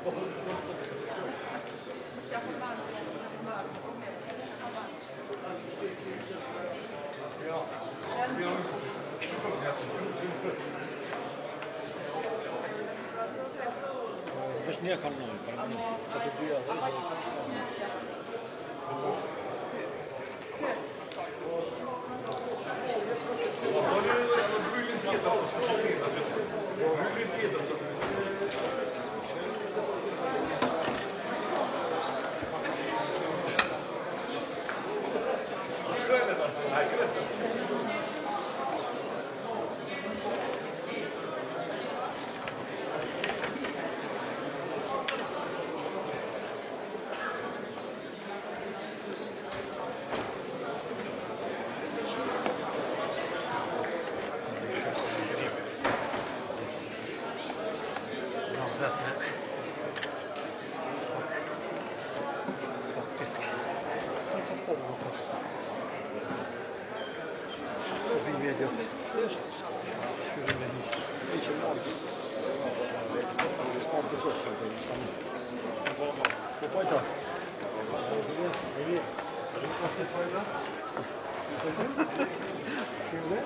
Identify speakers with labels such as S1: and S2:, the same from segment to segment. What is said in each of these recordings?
S1: Vesh një kanë nëjë, për një, që të dyja Şimdi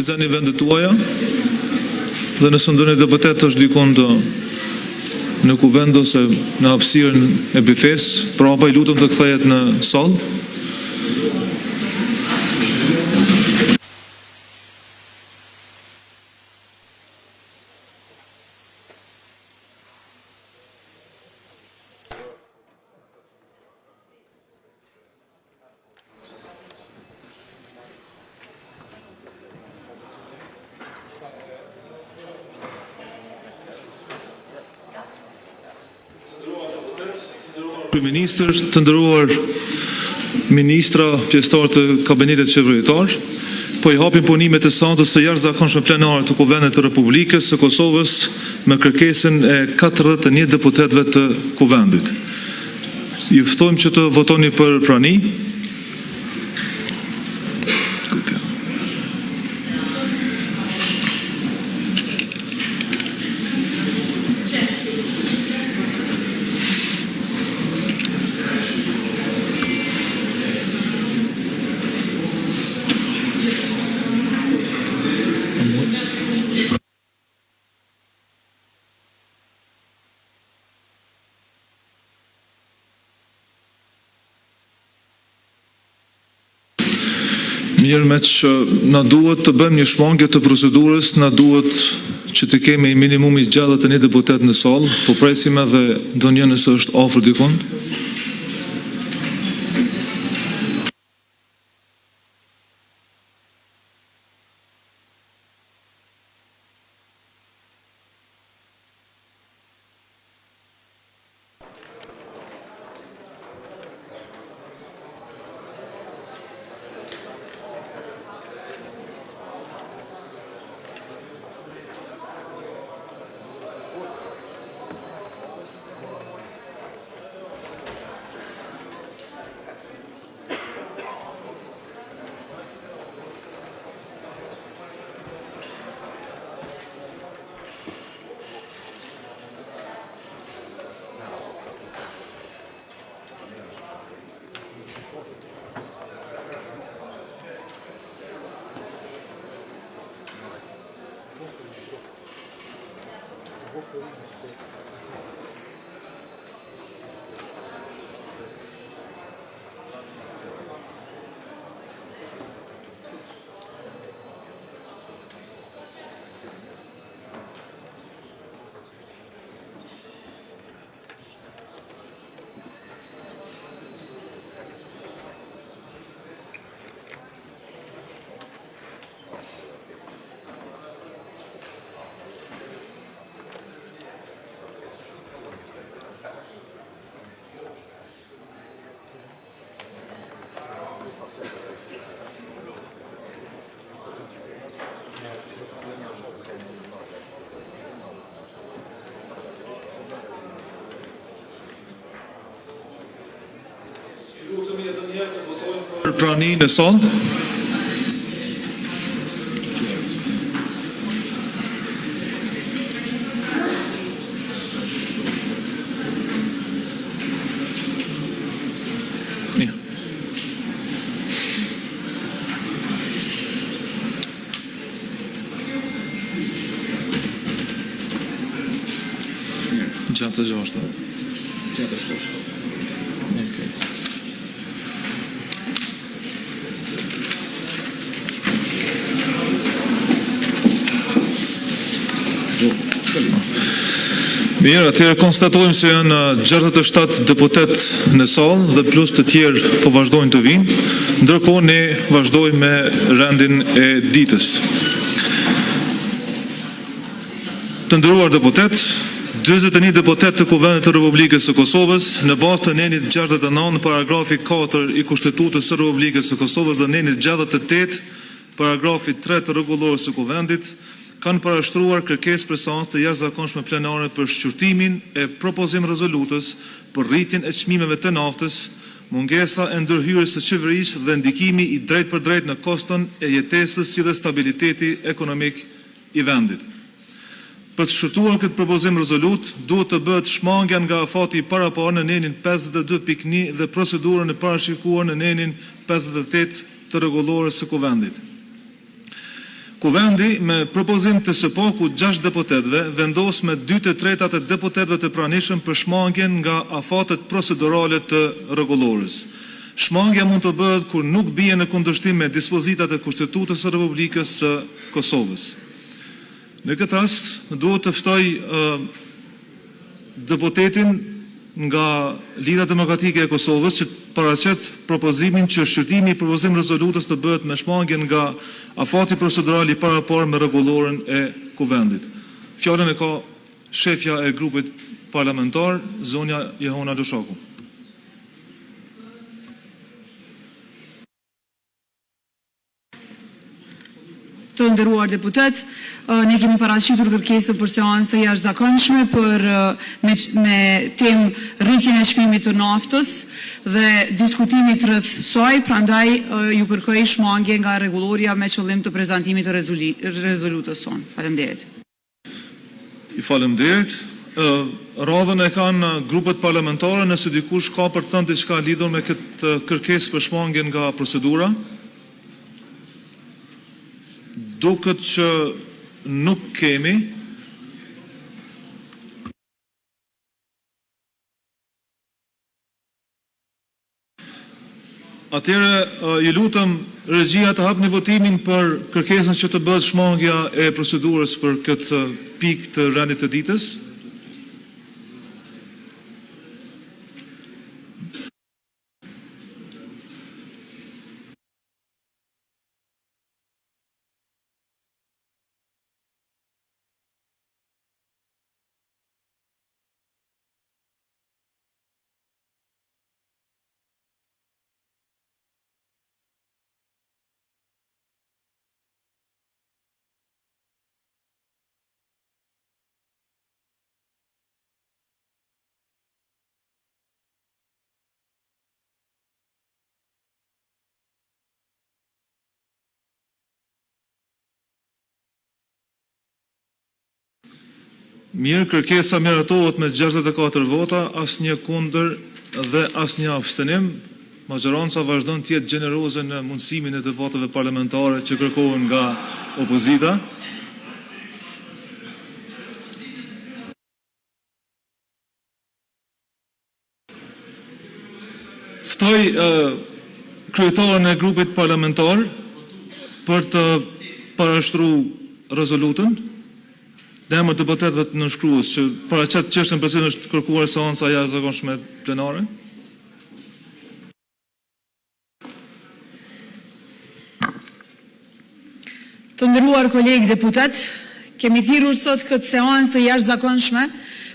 S2: Zani vendet tuaja dhe nëse ndonjë deputet është dikon në kuvend ose në hapësirën e bifes, prapa I lutem të kthehet në sallë. Ministër, të nderuar ministra, pjesëtarë të kabinetit qeveritar, po I hapim punimet e seancës së jashtëzakonshme plenare të Kuvendit të Republikës së Kosovës me kërkesën e 41 deputetëve të Kuvendit. Ju ftojmë që të votoni për prani. Mirë, me që na duhet të bëjmë një shmangje të procedurës, na duhet që të kemi minimumi gjatë të një deputet në salë, po presim edhe ndonjë nëse është afër dikon. Për praninë e sallë. Gjatë gjashtë. Gjatë gjashtë. Okej. Mirë, atëherë konstatojmë se janë 67 deputet në sallë dhe plus të tjerë po vazhdojnë të vinë, ndërkohë ne vazhdojmë me rendin e ditës. Të nderuar deputet, 41 deputet të Kuvendit të Republikës së Kosovës në bazë të nenit 69 në paragrafi 4 I Kushtetutës së Republikës së Kosovës dhe nenit 68 paragrafi 3 të rregullorës së Kuvendit kanë parashtruar kërkesë për seancë të jashtëzakonshme plenare për shqyrtimin e propozim rezolutës për rritjen e çmimeve të naftës, mungesa e ndërhyrjes së qeverisë dhe ndikimi I drejt për drejt në koston e jetesës si dhe stabiliteti ekonomik I vendit. Për të shqyrtuar këtë propozim rezolut, duhet të bëhet shmangja nga afati I paraparë në nenin 52.1 dhe procedurën e parashikuar në nenin 58 të rregullorës së Kuvendit. Kuvendi me propozim të së paku 6 deputetëve vendos me 2/3 të deputetëve të pranishëm për shmangjen nga afatet procedurale të rregullorës. Shmangja mund të bëhet kur nuk bie në kundërshtim me dispozitat e Kushtetutës së Republikës së Kosovës. Në këtë rast, duhet të ftoj deputetin nga Lidha Demokratike e Kosovës që paraqet propozimin që shqyrtimi i propozim rezolutës të bëhet me shmangjen nga afati procedural i parapar me rregullorën e Kuvendit. Fjalën e ka shefja e grupit parlamentar, zonja Jehona Lushaku.
S3: Të nderuar deputet, ne kemi paraqitur kërkesën për seancë të jashtëzakonshme me temë rritjen e çmimit të naftës dhe diskutimit rreth saj, prandaj ju kërkoj shmangje nga rregulloria me qëllim të prezantimit të rezolutës sonë. Faleminderit.
S2: I faleminderit. Radhën e kanë grupet parlamentare, nëse dikush ka për të thënë diçka lidhur me këtë kërkesë për shmangjen nga procedura. Duket që nuk kemi. Atëherë, ju lutem regjia të hapni votimin për kërkesën që të bëhet shmangja e procedurës për këtë pikë të rendit të ditës. Mirë, kërkesa miratohet me 64 vota, asnjë kundër dhe asnjë abstenim. Majoranca vazhdon të jetë gjeneroze në mundësimin e debateve parlamentare që kërkohen nga opozita. Ftoj kryetarin e grupit parlamentar për të parashtruar rezolutën. Dhe emër të deputetëve të nënshkrues që paraqet çështën për cilën është kërkuar seanca e jashtëzakonshme plenare.
S3: Të nderuar kolegë deputet, kemi thirrur sot këtë seancë të jashtëzakonshme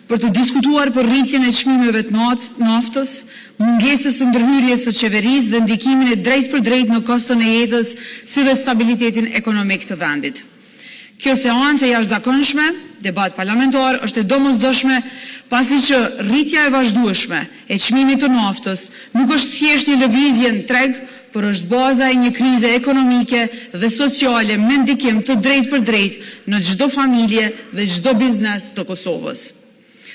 S3: për të diskutuar për rritjen e çmimeve të naftës, mungesës së ndërhyrjes së qeverisë dhe ndikimin e drejtpërdrejtë në koston e jetës si dhe stabilitetin ekonomik të vendit. Kjo seancë e jashtëzakonshme, debat parlamentar, është e domosdoshme pasi që rritja e vazhdueshme e çmimit të naftës nuk është thjesht një lëvizje në treg, por është baza e një krize ekonomike dhe sociale me ndikim të drejtpërdrejtë në çdo familje dhe çdo biznes të Kosovës.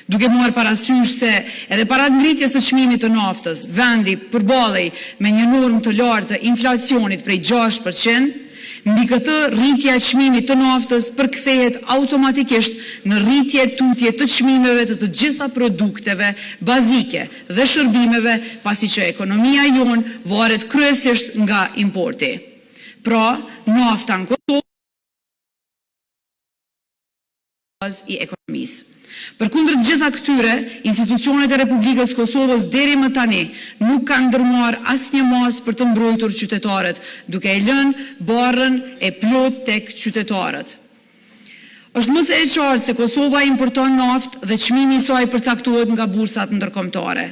S3: Duke marrë parasysh se edhe para ngritjes së çmimit të naftës, vendi përballej me një normë të lartë të inflacionit prej 6%, mbi këtë rritja e çmimit të naftës përkthehet automatikisht në rritje tutje të çmimeve të gjitha produkteve bazike dhe shërbimeve, pasi që ekonomia jonë varet kryesisht nga importi. Pra, nafta në Kosovë i ekonomisë. Përkundër të gjitha këtyre, institucionet e Republikës Kosovës deri më tani nuk kanë ndërmarrë asnjë masë për të mbrojtur qytetarët, duke e lënë barrën e plot tek qytetarët. Është më se e qartë se Kosova importon naftë dhe çmimi i saj përcaktohet nga bursat ndërkombëtare,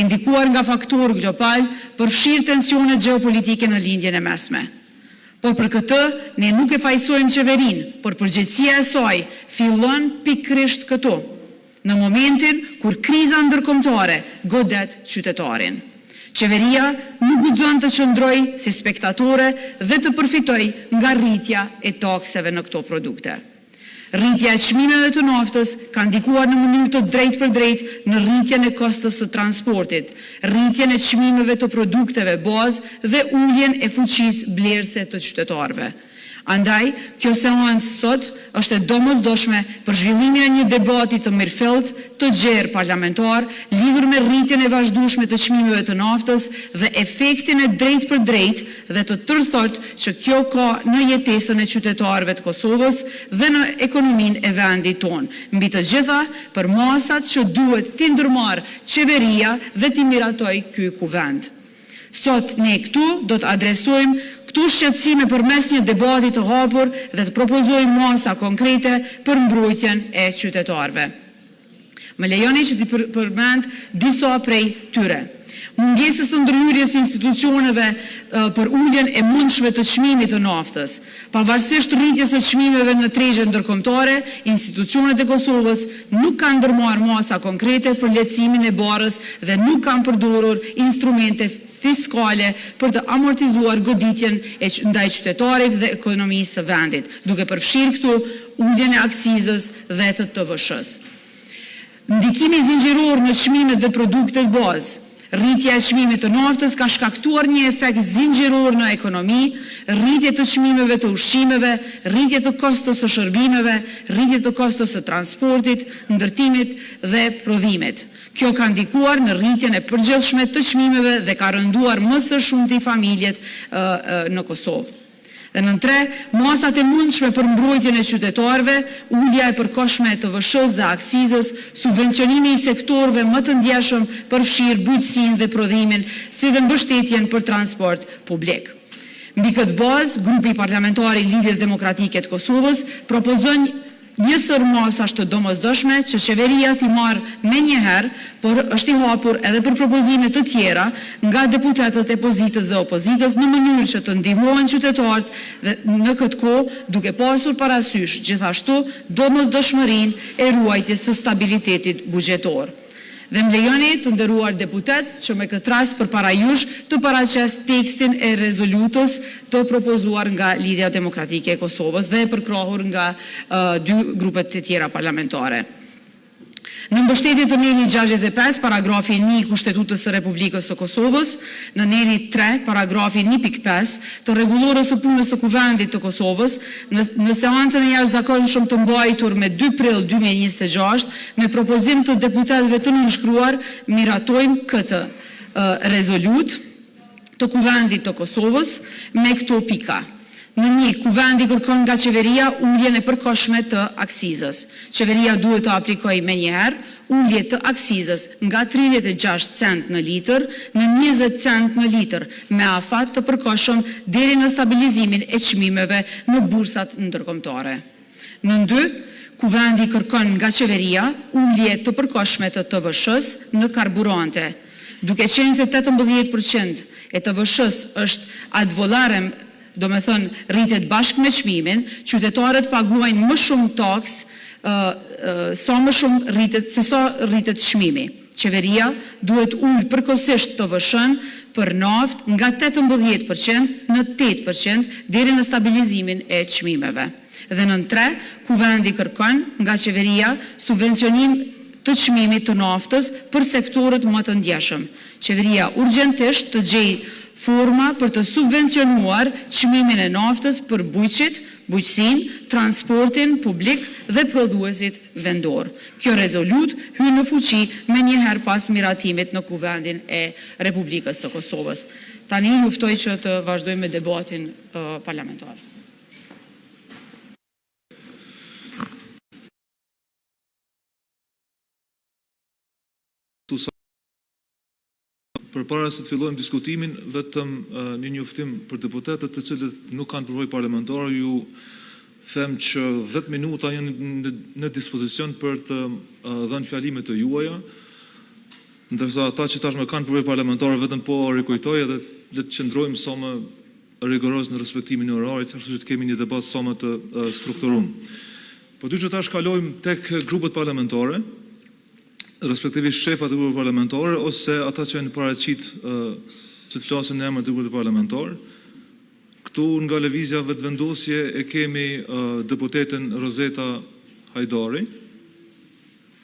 S3: indikuar nga faktorë global, përfshirë tensionet gjeopolitike në lindjen e mesme. Por për këtë, ne nuk e fajsojmë qeverinë, por përgjegjësia e saj fillon pikërisht këtu, në momentin kur kriza ndërkombëtare godet qytetarin. Qeveria nuk guxon të qëndrojë si spektatore dhe të përfitojë nga rritja e takseve në këto produkte. Rritja e çmimeve të naftës ka ndikuar në mënyrë të drejtpërdrejtë në rritjen e kostës së transportit, rritjen e çmimeve të produkteve bazë dhe uljen e fuqisë blerëse të qytetarëve. Andaj, kjo seancë sot është e domosdoshme për zhvillimin e një debati të mirëfillt, të gjerë parlamentar, lidhur me rritjen e vazhdueshme të çmimeve të naftës dhe efektin e drejtë për drejtë dhe të tërthort që kjo ka në jetesën e qytetarëve të Kosovës dhe në ekonominë e vendit tonë. Mbi të gjitha, për masat që duhet t'i ndërmarrë qeveria dhe t'i miratoj ky kuvend. Sot ne këtu do të adresojmë këtu shqetësime përmes një debati të hapur dhe të propozojmë masa konkrete për mbrojtjen e qytetarëve. Më lejoni që t'i përmend disa prej tyre. Mungesës së ndërhyrjes së institucioneve për uljen e mundshme të çmimit të naftës. Pavarësisht rritjes së çmimeve në tregjet ndërkombëtare, institucionet e Kosovës nuk kanë ndërmarrë masa konkrete për lehtësimin e barrës dhe nuk kanë përdorur instrumente fiskale për të amortizuar goditjen ndaj qytetarit dhe ekonomisë së vendit, duke përfshirë këtu uljen e aksizës dhe të TVSH-s. Ndikimi zinxhiror në çmimet dhe produktet bazë. Rritja e çmimit të naftës ka shkaktuar një efekt zinxhiror në ekonomi, rritje të çmimeve të ushqimeve, rritje të kostos së shërbimeve, rritje të kostos së transportit, ndërtimit dhe prodhimit. Kjo ka ndikuar në rritjen e përgjithshme të çmimeve dhe ka rënduar më së shumti familjet në Kosovë. Dhe në tre, masat e mundshme për mbrojtjen e qytetarëve, ulja e përkohshme e TVSH-s dhe aksizës, subvencionimi i sektorëve më të ndjeshëm përfshir bujqësinë dhe prodhimin, si dhe mbështetjen për transport publik. Mbi këtë bazë, grupi parlamentar i Lidhjes Demokratike të Kosovës propozon një sër masash të domosdoshme që qeveria t'i marrë me njëherë, por është i hapur edhe për propozime të tjera nga deputetët e pozitës dhe opozitës në mënyrë që të ndihmohen qytetarët dhe në këtë kohë duke pasur parasysh gjithashtu domosdoshmërinë e ruajtjes së stabilitetit buxhetor. Dhe më lejoni të nderuar deputet që me këtë rast përpara jush të paraqes tekstin e rezolutës të propozuar nga Lidhja Demokratike e Kosovës dhe përkrahur nga dy grupet të tjera parlamentare. Në mbështetje të neni 65, paragrafi 1 i Kushtetutës së Republikës së Kosovës, në neni 3, paragrafi 1.5 të rregullorës së punës së Kuvendit të Kosovës, në seancën e jashtëzakonshëm të mbajtur me 2 prill 2026, me propozim të deputetëve të nënshkruar, miratojmë këtë rezolut të Kuvendit të Kosovës me këto pika. Në 1, kuvendi kërkon nga qeveria uljen e përkohshme të aksizës. Qeveria duhet të aplikojë menjëherë ulje të aksizës nga 36 cent në litër në 20 cent në litër, me afat të përkohshëm deri në stabilizimin e çmimeve në bursat ndërkombëtare. Në 2, kuvendi kërkon nga qeveria ulje të përkohshme të TVSH-s në karburante. Duke qenë se 18% e TVSH-s është ad valorem, do me thënë rritet bashkë me çmimin, qytetarët paguajnë më shumë taks se sa rritet çmimi. Qeveria duhet ullë përkohësisht TVSH-n për naftë nga 18% në 8% deri në stabilizimin e çmimeve. Dhe në 3, kuvendi kërkon nga qeveria subvencionim të çmimit të naftës për sektorët më të ndjeshëm. Qeveria urgjentisht të gjejë forma për të subvencionuar çmimin e naftës për bujqit, bujqësinë, transportin publik dhe prodhuesit vendor. Kjo rezolut hyn në fuqi me njëherë pas miratimit në Kuvendin e Republikës së Kosovës. Tani ju ftoj që të vazhdojmë me debatin parlamentar.
S2: Përpara se të fillojmë diskutimin, vetëm një njoftim për deputetët të cilët nuk kanë përvojë parlamentare, ju them që 10 minuta janë në dispozicion për të dhënë fjalimet të juaja, ndërsa ata që tashmë kanë përvojë parlamentare vetëm po rikujtoj edhe le të qëndrojmë sa më rigoroz në respektimin e orarit, ashtu që të kemi një debat sa më të strukturuar. Po dy që tash kalojmë tek grupet parlamentare, respektivisht shefat e grupeve parlamentare ose ata që janë paraqit që të flasin në emër të grupeve parlamentare. Këtu nga lëvizja vetëvendosje e kemi deputeten Rozeta Hajdari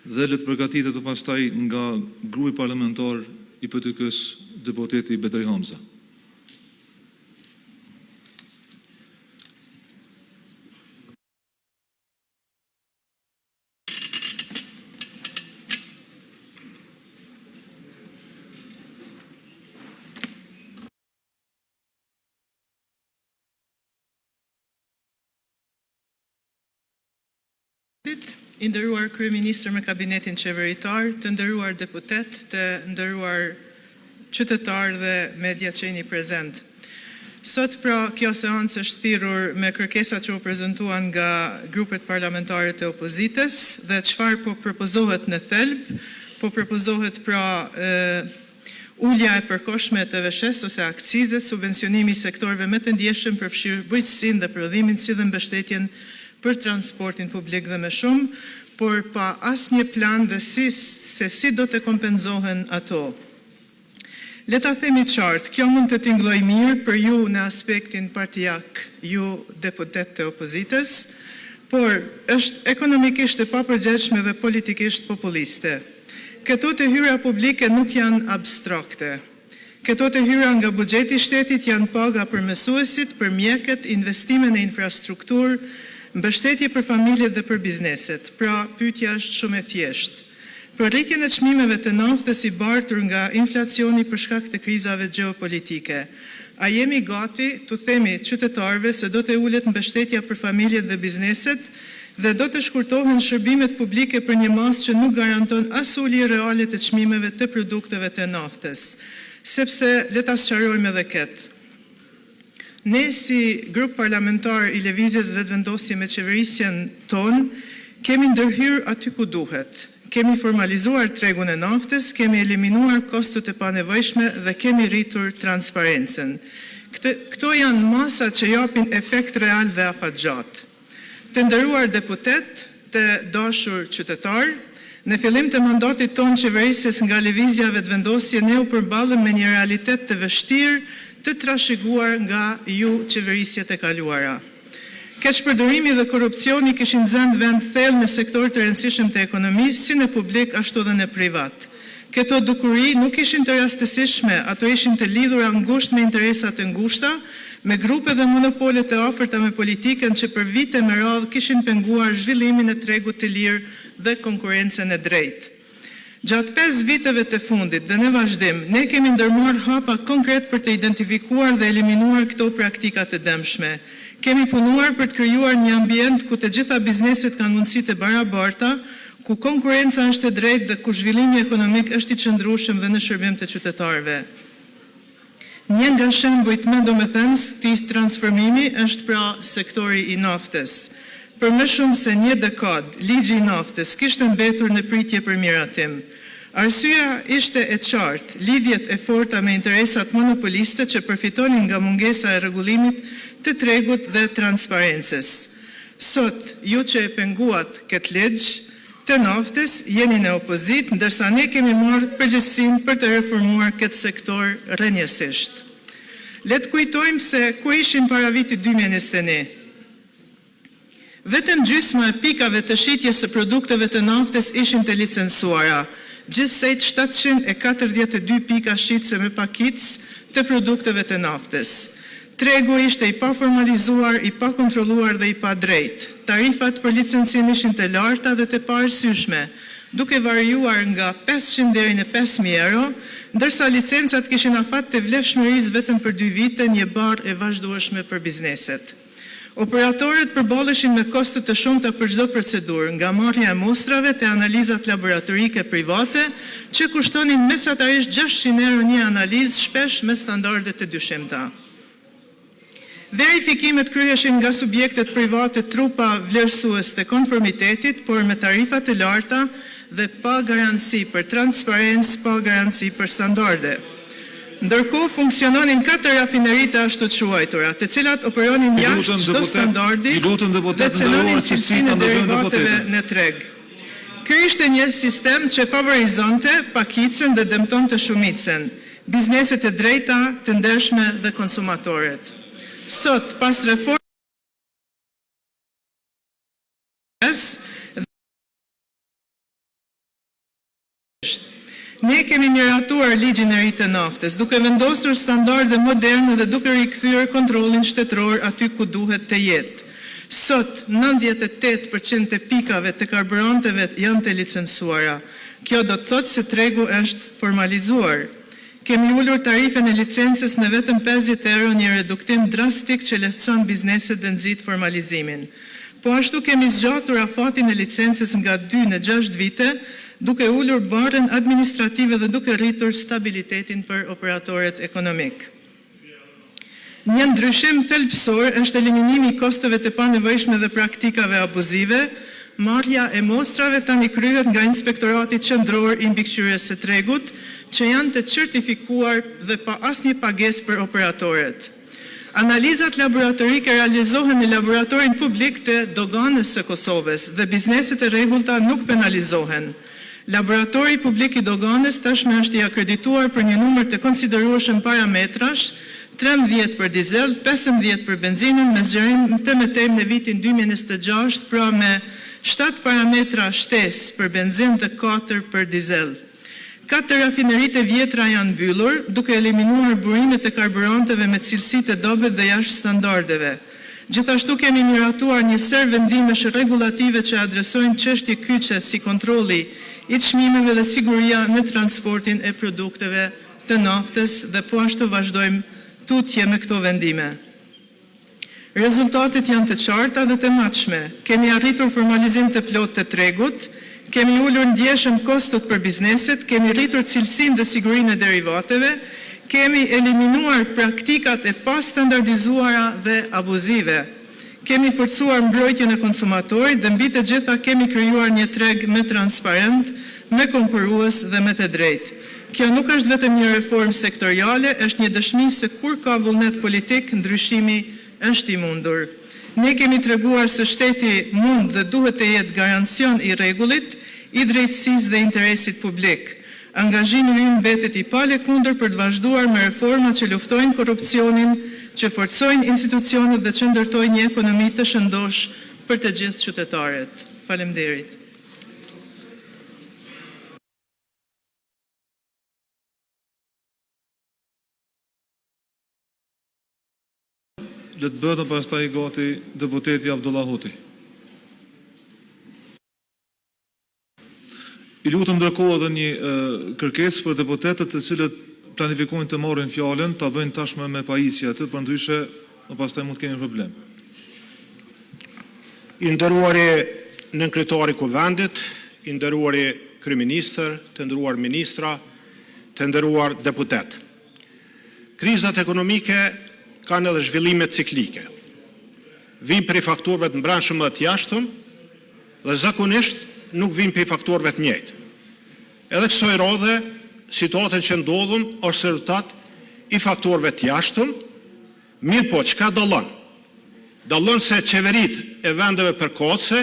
S2: dhe le të përgatitet të pastaj nga grupi parlamentar i PTK-s deputeti Betri Hamza.
S4: Parlamentit, i nderuar kryeministër me kabinetin qeveritar, të nderuar deputet, të nderuar qytetar dhe media që jeni prezent. Sot pra kjo seancë është thirrur me kërkesa që u prezantuan nga grupet parlamentare të opozitës dhe çfarë po propozohet në thelb, po propozohet pra ulja e përkohshme të TVSH ose akcize, subvencionimi i sektorëve më të ndjeshëm përfshirë bujqësinë dhe prodhimin si dhe mbështetjen për transportin publik dhe më shumë, por pa asnjë plan dhe se si do të kompenzohen ato. Le ta themi qartë, kjo mund të tingëlloj mirë për ju në aspektin partijak, ju deputet të opozitës, por është ekonomikisht e papërgjegjshme dhe politikisht populiste. Këto të hyra publike nuk janë abstrakte. Këto të hyra nga buxheti i shtetit janë paga për mësuesit, për mjekët, investime në infrastrukturë, mbështetje për familjet dhe për bizneset. Pra, pyetja është shumë e thjeshtë. Për rritjen e çmimeve të naftës i bartur nga inflacioni për shkak të krizave gjeopolitike, a jemi gati të themi qytetarëve se do të ulet mbështetja për familjet dhe bizneset dhe do të shkurtohen shërbimet publike për një masë që nuk garanton as ulje reale të çmimeve të produkteve të naftës, sepse le ta sqarojmë edhe këtë. Ne si grup parlamentar i Lëvizjes Vetëvendosje me qeverisjen tonë kemi ndërhyrë aty ku duhet. Kemi formalizuar tregun e naftës, kemi eliminuar kostot e panevojshme dhe kemi rritur transparencën. Këto janë masa që japin efekt real dhe afatgjat. Të nderuar deputet, të dashur qytetar, në fillim të mandatit tonë qeverisjes nga Lëvizja Vetëvendosje ne u përballëm me një realitet të vështirë të trashëguar nga ju qeverisjet e kaluara. Keqpërdorimi dhe korrupsioni kishin zënë vend thellë në sektor të rëndësishëm të ekonomisë, si në publik ashtu dhe në privat. Këto dukuri nuk ishin të rastësishme, ato ishin të lidhura ngushtë me interesa të ngushta, me grupe dhe monopole të afërta me politikën që për vite me radhë kishin penguar zhvillimin e tregut të lirë dhe konkurrencën e drejtë. Gjatë 5 viteve të fundit dhe në vazhdim, ne kemi ndërmarrë hapa konkret për të identifikuar dhe eliminuar këto praktika të dëmshme. Kemi punuar për të krijuar një ambient ku të gjitha bizneset kanë mundësi të barabarta, ku konkurenca është e drejtë dhe ku zhvillimi ekonomik është i qëndrueshëm dhe në shërbim të qytetarëve. Një nga shembujt më domethënës të transformimi është pra sektori i naftës. Për më shumë se një dekadë, ligji i naftës kishte mbetur në pritje për miratim. Arsyeja ishte e qartë, lidhjet e forta me interesat monopoliste që përfitonin nga mungesa e rregullimit të tregut dhe transparencës. Sot, ju që e penguat këtë ligj të naftës, jeni në opozit, ndërsa ne kemi marrë përgjegjësinë për të reformuar këtë sektor rrënjësisht. Le të kujtojmë se ku ishim para vitit 2021. Vetëm gjysma e pikave të shitjes së produkteve të naftës ishin të licencuara, gjithsej 742 pika shitse me pakicë të produkteve të naftës. Tregu ishte i paformalizuar, i pakontrolluar dhe i padrejtë. Tarifat për licencim ishin të larta dhe të paarsyeshme, duke variuar nga 500 deri në 5.000 euro, ndërsa licencat kishin afat të vlefshmërisë vetëm për 2 vite, një barë e vazhdueshme për bizneset. Operatorët përballeshin me koste të shumta për çdo procedurë, nga marrja e mostrave te analizat laboratorike private, që kushtonin mesatarisht 600 euro një analizë, shpesh me standarde të dyshimta. Verifikimet kryheshin nga subjektet private trupa vlerësues të konformitetit, por me tarifa të larta dhe pa garanci për transparencë, pa garanci për standarde. Ndërkohë funksiononin 4 rafineri të ashtu quajtura, të cilat operonin jashtë çdo standardi dhe cenonin cilësinë e derivateve në treg. Ky ishte një sistem që favorizonte pakicën dhe dëmtonte shumicën, bizneset e drejta, të ndershme dhe konsumatorët. Sot, pas reformës ne kemi miratuar ligjin e ri të naftës, duke vendosur standarde moderne dhe duke rikthyer kontrollin shtetëror aty ku duhet të jetë. Sot, 98% e pikave të karburanteve janë të licencuara. Kjo do të thotë se tregu është formalizuar. Kemi ulur tarifën e licencës në vetëm 50 euro, një reduktim drastik që lehtëson bizneset dhe nxit formalizimin. Po ashtu kemi zgjatur afatin e licencës nga 2 në 6 vite, duke ullur barën administrative dhe duke rritur stabilitetin për operatorët ekonomik. Një ndryshim thelbësor është eliminimi i kosteve të panevojshme dhe praktikave abuzive. Marrja e mostrave tani kryhet nga Inspektorati Qendror i Mbikëqyrjes së Tregut, që janë të certifikuar dhe pa asnjë pagesë për operatorët. Analizat laboratorike realizohen në laboratorin publik të doganës së Kosovës dhe bizneset e rregullta nuk penalizohen. Laboratori publik i doganës tashmë është i akredituar për një numër të konsiderueshëm parametrash, 13 për dizel, 15 për benzinën, me zgjerim të mëtejmë në vitin 2026, pra me 7 parametra shtesë për benzinë dhe 4 për dizel. 4 rafinerit e vjetra janë mbyllur, duke eliminuar burimet e karburanteve me cilësi të dobët dhe jashtë standardeve. Gjithashtu kemi miratuar një ser vendimesh rregullative që adresojnë çështje kyçe si kontrolli i çmimeve dhe siguria në transportin e produkteve të naftës dhe po ashtu vazhdojmë tutje me këto vendime. Rezultatet janë të qarta dhe të matshme. Kemi arritur formalizim të plot të tregut, kemi ullur ndjeshëm kostot për bizneset, kemi rritur cilësinë dhe sigurinë e derivateve, kemi eliminuar praktikat e pastandardizuara dhe abuzive. Kemi forcuar mbrojtjen e konsumatorit dhe mbi të gjitha kemi krijuar një treg më transparent, më konkurrues dhe më të drejtë. Kjo nuk është vetëm një reformë sektoriale, është një dëshmi se kur ka vullnet politik, ndryshimi është i mundur. Ne kemi treguar se shteti mund dhe duhet të jetë garancion i rregullit, i drejtësisë dhe interesit publik. Angazhimi ynë mbetet i palekundër për të vazhduar me reforma që luftojnë korrupsionin, që forcojnë institucionet dhe që ndërtojnë një ekonomi të shëndosh për të gjithë qytetarët. Faleminderit.
S2: Le të bëhet pastaj gati deputeti Abdullah Huti. I lutem ndërkohë edhe një kërkesë për deputetët të cilët planifikojnë të marrin fjalën, ta bëjnë tashmë me pajisje atë, për ndryshe pastaj mund të keni problem.
S5: I nderuari nënkryetari i Kuvendit, i nderuari kryeministër, të nderuar ministra, të nderuar deputet. Krizat ekonomike kanë edhe zhvillime ciklike. Vijnë prej faktorëve të brendshëm dhe të jashtëm dhe zakonisht nuk vijnë prej faktorëve të njëjtë. Edhe kësaj radhe, situatën që ndodhëm është rezultat i faktorëve të jashtëm, mirë po, çka dallon? Dallon se qeveritë e vendeve përkohëse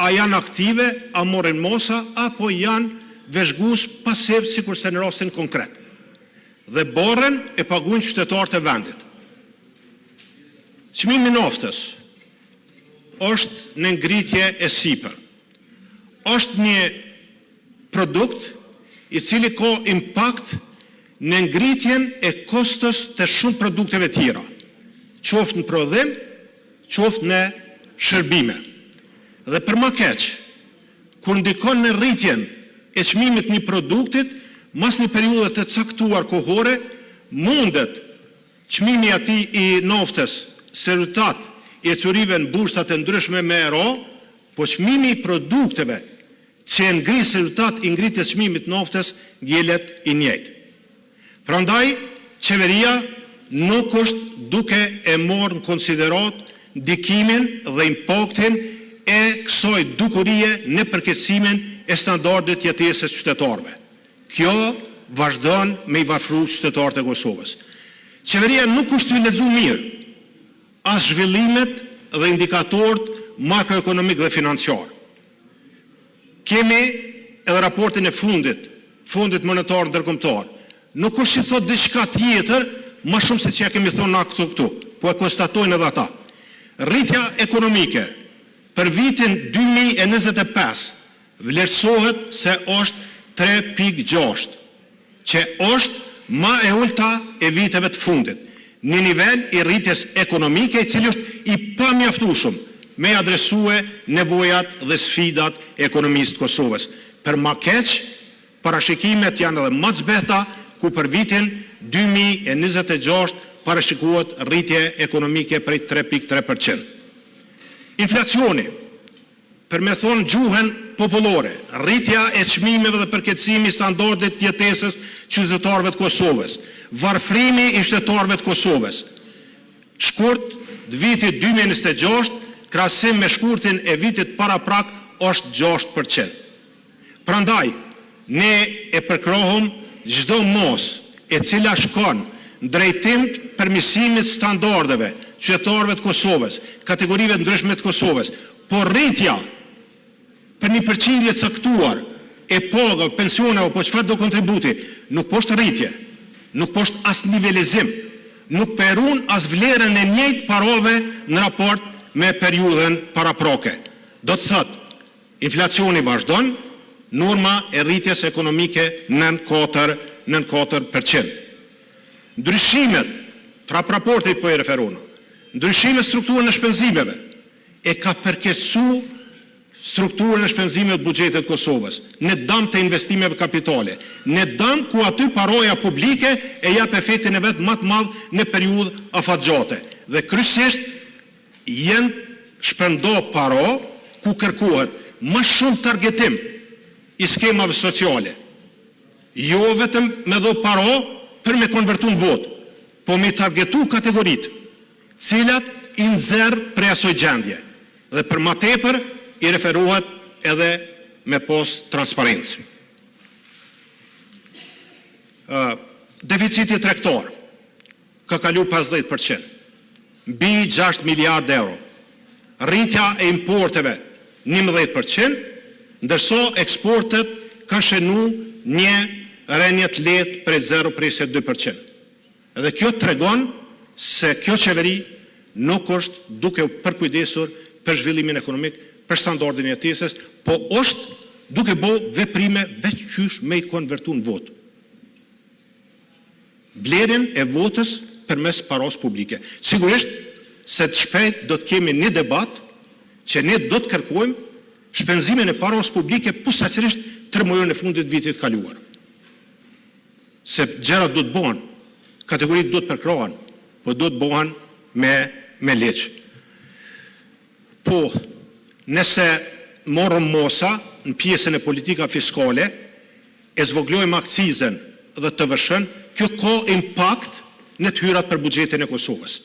S5: a janë aktive, a morrin mosa, apo janë veshgues pasiv sikurse në rastin konkret. Dhe borën e paguajnë qytetarët e vendit. Çmimi i naftës është në ngritje e sipër. Është një produkt i cili ka impakt në ngritjen e kostos të shumë produkteve tjera, qoftë në prodhim, qoftë në shërbime. Dhe për më keq, kur ndikon në rritjen e çmimit një produktit, mas një periudhe të caktuar kohore, mundet çmimi i atij i naftës se rezultat i ecurive në bursat e ndryshme me euro, po çmimi i produkteve që ngris rezultat i ngritjes çmimit naftës ngjelet i njëjtë. Prandaj, qeveria nuk është duke e marrë në konsiderat ndikimin dhe impaktin e kësaj dukurie në përkeqësimin e standardit jetesës qytetarëve. Kjo vazhdon me i varfëruar qytetarët e Kosovës. Qeveria nuk është i lexuar mirë as zhvillimet dhe indikatorët makroekonomik dhe financiar. Kemi edhe raportin e Fondit Monetar Ndërkombëtar. Nuk është që thot diçka tjetër më shumë se që ja kemi thonë na këtu, po e konstatojnë edhe ata. Rritja ekonomike për vitin 2025 vlerësohet se është 3.6, që është më e ulta e viteve të fundit, në nivel i rritjes ekonomike i cili është i pamjaftueshëm me adresue nevojat dhe sfidat e ekonomisë të Kosovës. Për më keq, parashikimet janë edhe më të zbehta, ku për vitin 2026 parashikohet rritje ekonomike prej 3.3%. Inflacioni, për me thonë gjuhën popullore, rritja e çmimeve dhe përkeqësimi i standardit jetesës qytetarëve të Kosovës, varfrimi i qytetarëve të Kosovës. Shkurt të vitit 2026, krahasim me shkurtin e vitit paraprak, është 6%. Prandaj, ne e përkrohëm çdo mos e cila shkon në drejtim të përmirësimit standardeve qytetarëve të Kosovës, kategorive ndryshme të Kosovës, por rritja për një përqindje caktuar e pagave, pensioneve apo çfarë do kontributi, nuk po është rritje, nuk po është as nivelizim, nuk perun as vlerën e njëjtë parave në raport me periudhën paraproke. Do të thotë, inflacioni vazhdon, norma e rritjes ekonomike nën 4%. Ndryshimet, trap raportit po e referona, ndryshimet strukturën e shpenzimeve e ka përkeqësuar strukturën e shpenzimeve të buxhetit të Kosovës, në dëm të investimeve kapitale, në dëm ku aty paroja publike e jap efektin e vet më të madh në periudhë afatgjate. Dhe kryesisht janë shpërndo paro ku kërkohet më shumë targetim i skemave sociale. Jo vetëm me do paro për me konvertu në votë, po me targetu kategoritë, cilat i nxjerr prej asoj gjendje. Dhe për më tepër i referohet edhe me pos transparencë. Deficiti tregtar ka kalu 50%, mbi 6 miliard euro. Rritja e importeve 11%, ndërsa eksportet kanë shenu një rënje të lehtë prej 0,2%. Edhe kjo tregon se kjo qeveri nuk është duke përkujdesur për zhvillimin ekonomik, për standardin e jetesës, po është duke bo veprime veç qysh me i konvertu në votë. Blerjen e votës përmes paros publike. Sigurisht se të shpejt do të kemi një debat që ne do të kërkojmë shpenzimin e paros publike posaçërisht 3 muajin e fundit vitit kaluar. Se gjërat do të bëhen, kategoritë do të përkrohen, po do të bëhen me leq. Po, nëse morëm mosa në pjesën e politika fiskale, e zvoglojmë akcizën dhe të vëshën, kjo ka impact në të hyrat për buxhetin e Kosovës.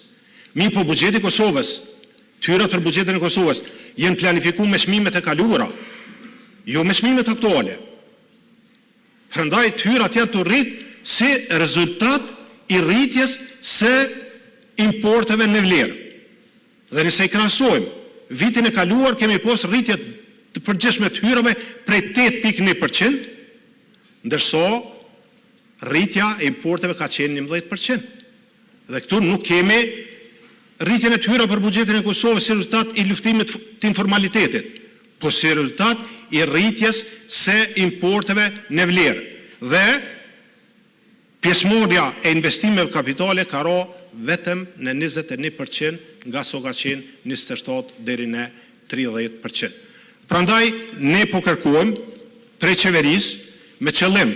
S5: Mi po buxheti i Kosovës, të hyrat për buxhetin e Kosovës, jenë planifikuar me çmimet e kaluara, jo me çmimet aktuale. Prandaj të hyrat janë të rrit si rezultat i rritjes së importeve në vlerë. Dhe nëse i krahasojmë vitin e kaluar, kemi pas rritje të përgjithshme të hyrave prej 8,1%, ndërsa rritja e importeve ka qenë 11%. Dhe këtu nuk kemi rritjen e të hyrave për buxhetin e Kosovës si rezultat i luftimit të informalitetit, po si rezultat i rritjes së importeve në vlerë. Dhe pjesëmarrja e investimeve kapitale ka ra vetëm në 21% nga sa ka qenë 27 deri në 30%. Prandaj ne po kërkojmë prej qeverisë me qëllim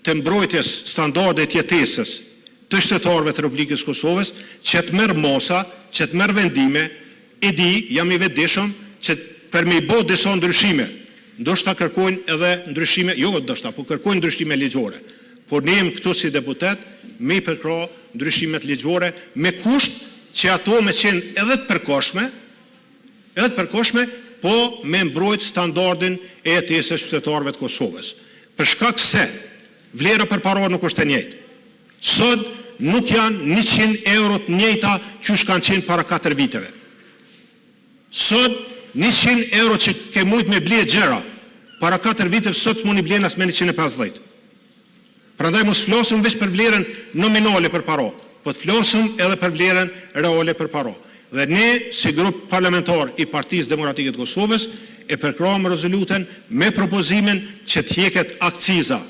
S5: të mbrojtjes standardet jetesës të qytetarëve të Republikës së Kosovës, që të merr mosa, që të merr vendime, jam i vetëdijshëm që për me i bë disa ndryshime, ndoshta kërkojnë edhe ndryshime, jo ndoshta, po kërkojnë ndryshime ligjore. Por ne jemi këtu si deputet me i përkra ndryshimet ligjore me kusht që ato me qenë edhe të përkohshme, po me mbrojt standardin e jetesës qytetarëve të Kosovës. Për shkak se vlera për paror nuk është e njëjtë. Sot nuk janë 100 euro të njëjta që kanë qenë para 4 viteve. Sot 100 euro që ke mujt me ble gjëra para 4 viteve, sot mundi blen as me 150. Prandaj mos flasim veç për vlerën nominale për paro, po të flasim edhe për vlerën reale për paro. Dhe ne, si grup parlamentar i Partisë Demokratike të Kosovës, e përkrahëm rezolutën me propozimin që të hiqet akciza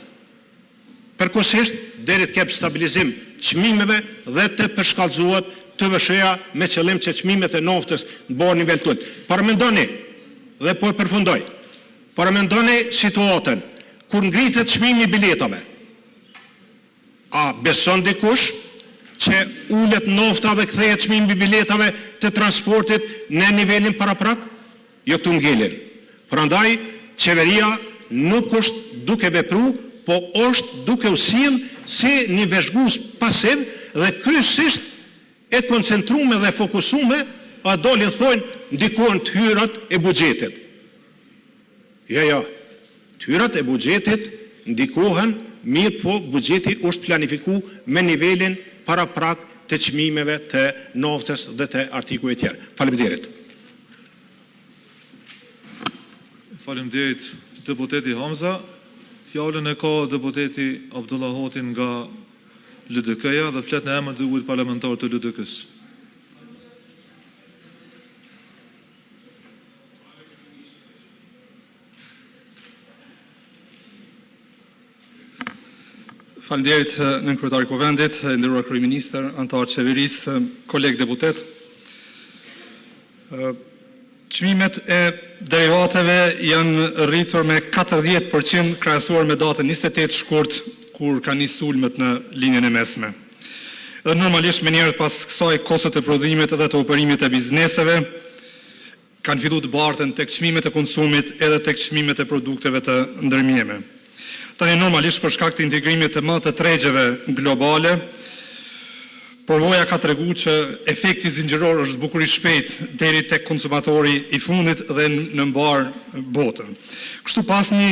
S5: përkohësisht deri të kep stabilizim çmimeve dhe të përshkallëzohet TVSH-ja me qëllim që çmimet e naftës të bëhen nivel të ulët. Paramendoni, dhe po e përfundoj, paramendoni situatën kur ngritet çmimi i biletave. A beson dikush që ullet nofta dhe kthehet çmimi mbi biletave të transportit në nivelin paraprak? Jo, këtu ngelen. Prandaj qeveria nuk është duke vepru, po është duke u sill si një veshgues pasiv dhe kryesisht e koncentruar dhe fokusuar a dolin thonë ndikohen të hyrat e buxhetit. Ja, të hyrat e buxhetit ndikohen, mirë po buxheti është planifikuar me nivelin paraprak të çmimeve të naftës dhe të artikujve tjerë. Faleminderit.
S2: Faleminderit deputeti Hamza. Fjalën e ka deputeti Abdullah Hotin nga LDK-ja dhe flet në emër të grupit parlamentar të LDK-s.
S6: Faleminderit nën kryetari Kuvendit, nderuar kryeministër, anëtar të qeverisë, kolegë deputet. Çmimet e derivateve janë rritur me 40% krahasuar me datën 28 shkurt kur ka nisur sulmet në linjën e mesme. Dhe normalisht me njerët pas kësaj kostot e prodhimit dhe të operimit e bizneseve kanë filluar të barten tek çmimet e konsumit edhe tek çmimet e produkteve të ndërmjeme. Tani normalisht për shkak të integrimit të më të tregjeve globale, përvoja ka tregu që efekti zinxhiror është zbukurisht shpejt deri tek konsumatori i fundit dhe në mbar botën. Kështu pas një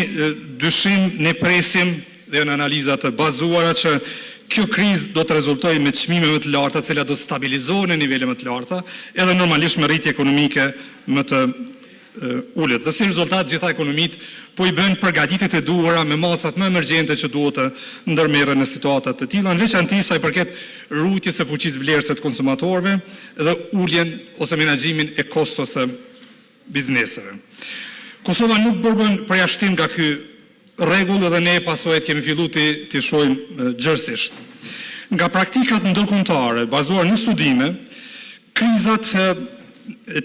S6: dyshim ne presim dhe në analiza të bazuara që kjo krizë do të rezultojë me çmime më të larta, të cilat do të stabilizohen në nivele më të larta, edhe normalisht me rritje ekonomike më të ulët. Dhe si rezultat gjitha ekonomit po i bën përgatitjet e duhura me masat më emergjente që duhet të ndërmerren në situata të tilla, në veçantë sa i përket rrugës së fuqisë vlerëse të konsumatorëve dhe uljen ose menaxhimin e kostos së bizneseve. Kosova nuk bërbën përjashtim nga ky rregull dhe ne pasojë kemi filluar të shohim gjërësisht. Nga praktikat ndërkombëtare bazuar në studime, krizat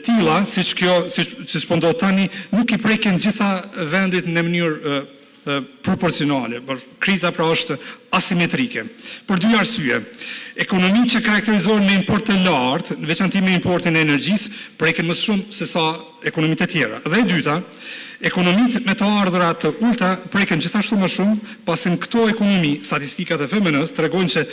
S6: tilla, siç po ndodh tani, nuk i prekin gjitha vendit në mënyrë proporcionale, por kriza pra është asimetrike. Për dy arsye. Ekonomitë që karakterizohen me import të lartë, në veçantë me importin e energjisë, prekin më shumë se sa ekonomitë e tjera. Dhe e dyta, ekonomitë me të ardhura të ulta prekin gjithashtu më shumë, pasi në këto ekonomi, statistikat e FMN-s tregojnë që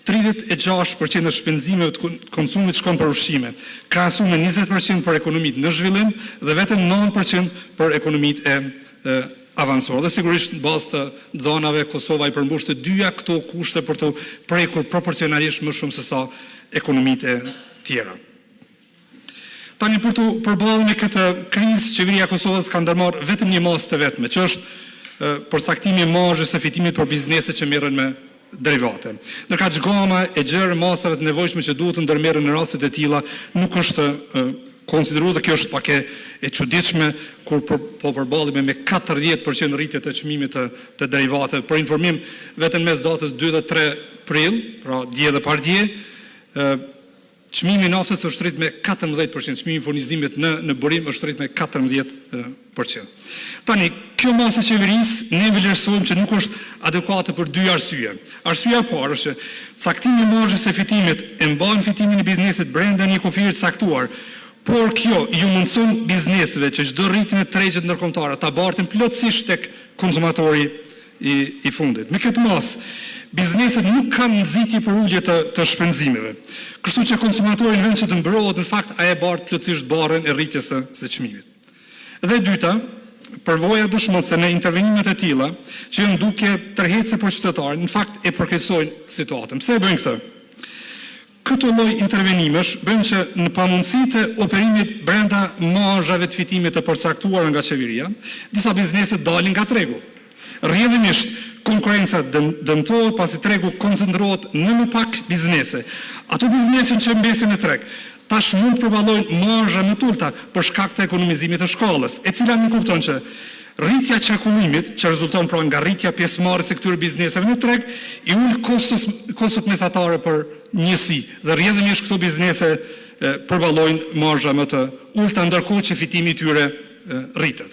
S6: 36% e shpenzimeve të konsumit shkon për ushqime, krahasuar me 20% për ekonomitë në zhvillim dhe vetëm 9% për ekonomitë e avancuar. Dhe sigurisht në bazë të zonave Kosova i përmbush të dyja këto kushte për të prekur proporcionalisht më shumë se sa ekonomitë e tjera. Tani për të përballur me këtë krizë, qeveria e Kosovës ka ndërmarrë vetëm një masë të vetme, që është përcaktimi i marzhës së fitimit për bizneset që merren me derivate. Ndërka çgama e gjerë masave të nevojshme që duhet të ndërmerren në rastet e tilla nuk është konsideruar dhe kjo është pak e çuditshme kur po përballemi me 40% rritje të çmimit të derivateve. Për informim, vetëm mes datës 2 dhe 3 prill, pra dje dhe pardje, çmimi i naftës është rrit me 14%, çmimi i furnizimit në burim është rrit me 14%. Tani, kjo masë e qeverisë ne vlerësojmë që nuk është adekuate për dy arsye. Arsyeja e parë është caktimi i marzhës së fitimit e mban fitimin e biznesit brenda një kufiri të caktuar, por kjo ju mundson bizneseve që çdo rritje në tregjet ndërkombëtare ta bartin plotësisht tek konsumatori i fundit. Me këtë masë, bizneset nuk kanë nxitje për ulje të shpenzimeve. Kështu që konsumatori në vend që të mbrohet, në fakt ai e bart plotësisht barrën e rritjes së çmimit. Dhe e dyta, përvoja dëshmon se në intervenimet e tilla që janë duke tërhequr për qytetarët, në fakt e përkeqësojnë situatën. Pse e bëjnë këtë? Këto lloj intervenimesh bëjnë që në pamundësi të operimit brenda marzhave të fitimit të përcaktuara nga qeveria, disa biznese dalin nga tregu. Rrjedhimisht konkurenca dëmtohet pasi tregu koncentrohet në më pak biznese. Ato biznese që mbesin në treg tash mund të përballojnë marzha më të ulta për shkak të ekonomizimit të shkallës, e cila nuk kupton që rritja e çarkullimit, që rezulton pra nga rritja pjesëmarrëse e këtyre bizneseve në treg, i ul kostot mesatare për njësi dhe rrjedhimisht këto biznese përballojnë marzha më të ulta ndërkohë që fitimi i tyre rritet.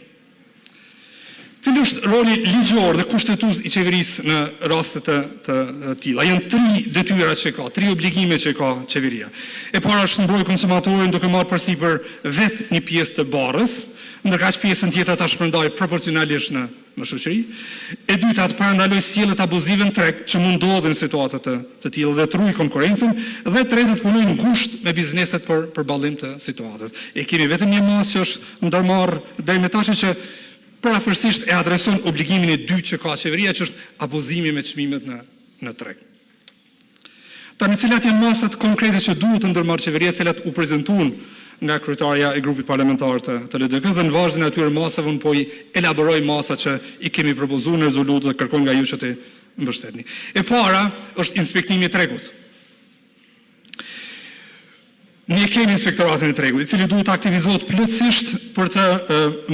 S6: Cili është roli ligjor dhe kushtetues i qeverisë në raste të tilla? Janë 3 detyra që ka, 3 obligime që ka qeveria. E para është të mbrojë konsumatorin duke marrë përsipër vetë një pjesë të barrës, ndërkaq pjesën tjetër ta shpërndajë proporcionalisht në shoqëri. E dyta të parandaloj sjelljet abuzive në treg që mund ndodhin në situata të tilla dhe të ruaj konkurrencën, dhe e treta të punojë ngushtë me bizneset për përballim të situatës. E kemi vetëm një masë që është ndërmarrë deri më tash që parafërsisht e adreson obligimin e dytë që ka qeveria, që është abuzimi me çmimet në treg. Tani cilat janë masat konkrete që duhet të ndërmarrë qeveria, cilat u prezantuan nga kryetarja e grupit parlamentar të LDK, dhe në vazhdim atyre masave unë po i elaboroj masa që i kemi propozuar në rezolutë dhe kërkoj nga ju që të mbështetni. E para është inspektimi i tregut. Ne kemi inspektoratin e tregut, i cili duhet të aktivizohet plotësisht për të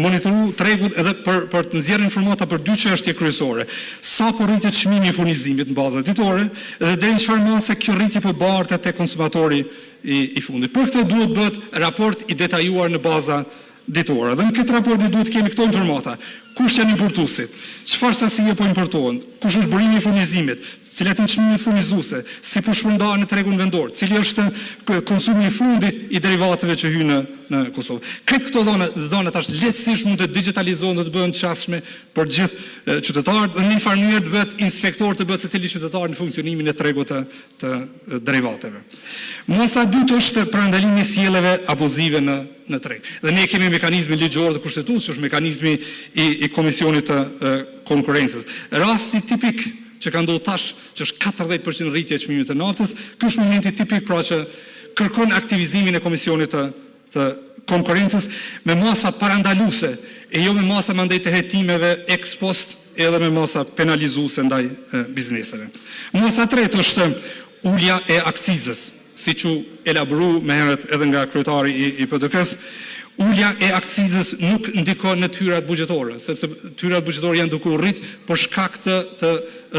S6: monitoruar tregun edhe për të nxjerrë informata për 2 çështje kryesore. Sa po rritet çmimi i furnizimit në baza ditore dhe deri në çfarë mase kjo rritje po bartet te konsumatori i fundit. Për këtë duhet bëhet raport i detajuar në baza ditore. Dhe në këtë raport ne duhet kemi këto informata. Kush janë importuesit? Çfarë sasie po importohen? Kush është burimi i furnizimit? Cilat janë çmimet furnizuese? Si po shpërndahen në tregun vendor? Cili është konsumi i fundit i derivateve që hyjnë në Kosovë? Këtë këto dhëna tash lehtësisht mund të digitalizohen dhe të bëhen të qasshme për gjithë qytetarët, dhe në një farë mënyrë të bëhet inspektor të bëhet secili qytetar në funksionimin e tregut të derivateve. Masa e dytë është parandalimi i sjelljeve abuzive në treg. Dhe ne kemi mekanizmin ligjor dhe kushtetues, që është mekanizmi i Komisionit të Konkurrencës. Rasti tipik që ka ndodhur tash, që është 40% rritje e çmimit të naftës, ky është momenti tipik pra që kërkon aktivizimin e Komisionit të Konkurrencës me masa parandaluese e jo me masa mandej të hetimeve ex post, edhe me masa penalizuese ndaj bizneseve. Masa e tretë është ulja e akcizës, siç u elaboru më herët edhe nga kryetari i PDK-s. Ulja e akcizës nuk ndikon në tyrat buxhetore, sepse tyrat buxhetore janë duke u rrit për shkak të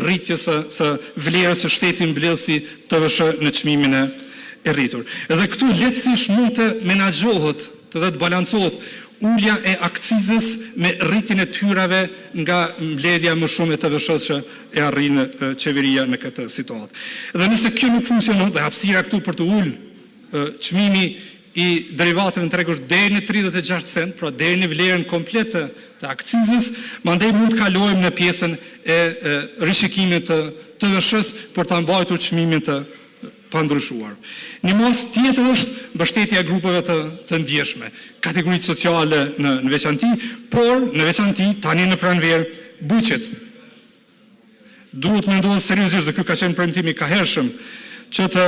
S6: rritjes së vlerës së shteti mbledh si TVSH në çmimin e rritur. Edhe këtu lehtësisht mund të menaxhohet dhe të balancohet ulja e akcizës me rritjen e tyrave nga mbledhja më shumë e TVSH-s që e arrin qeveria në këtë situatë. Dhe nëse kjo nuk funksionon, dhe hapësira këtu për të ulë çmimi i derivateve në treg është deri në 36 cent, pra deri në vlerën komplet të akcizës, mandej mund të kalojmë në pjesën e rishikimit të TVSH-s për ta mbajtur çmimin të pandryshuar. Një masë tjetër është mbështetja e grupeve të ndjeshme, kategoritë sociale në veçanti, por në veçanti tani në pranverë buqet. Duhet mendohet seriozisht, dhe ky ka qenë premtimi ka hershëm, që të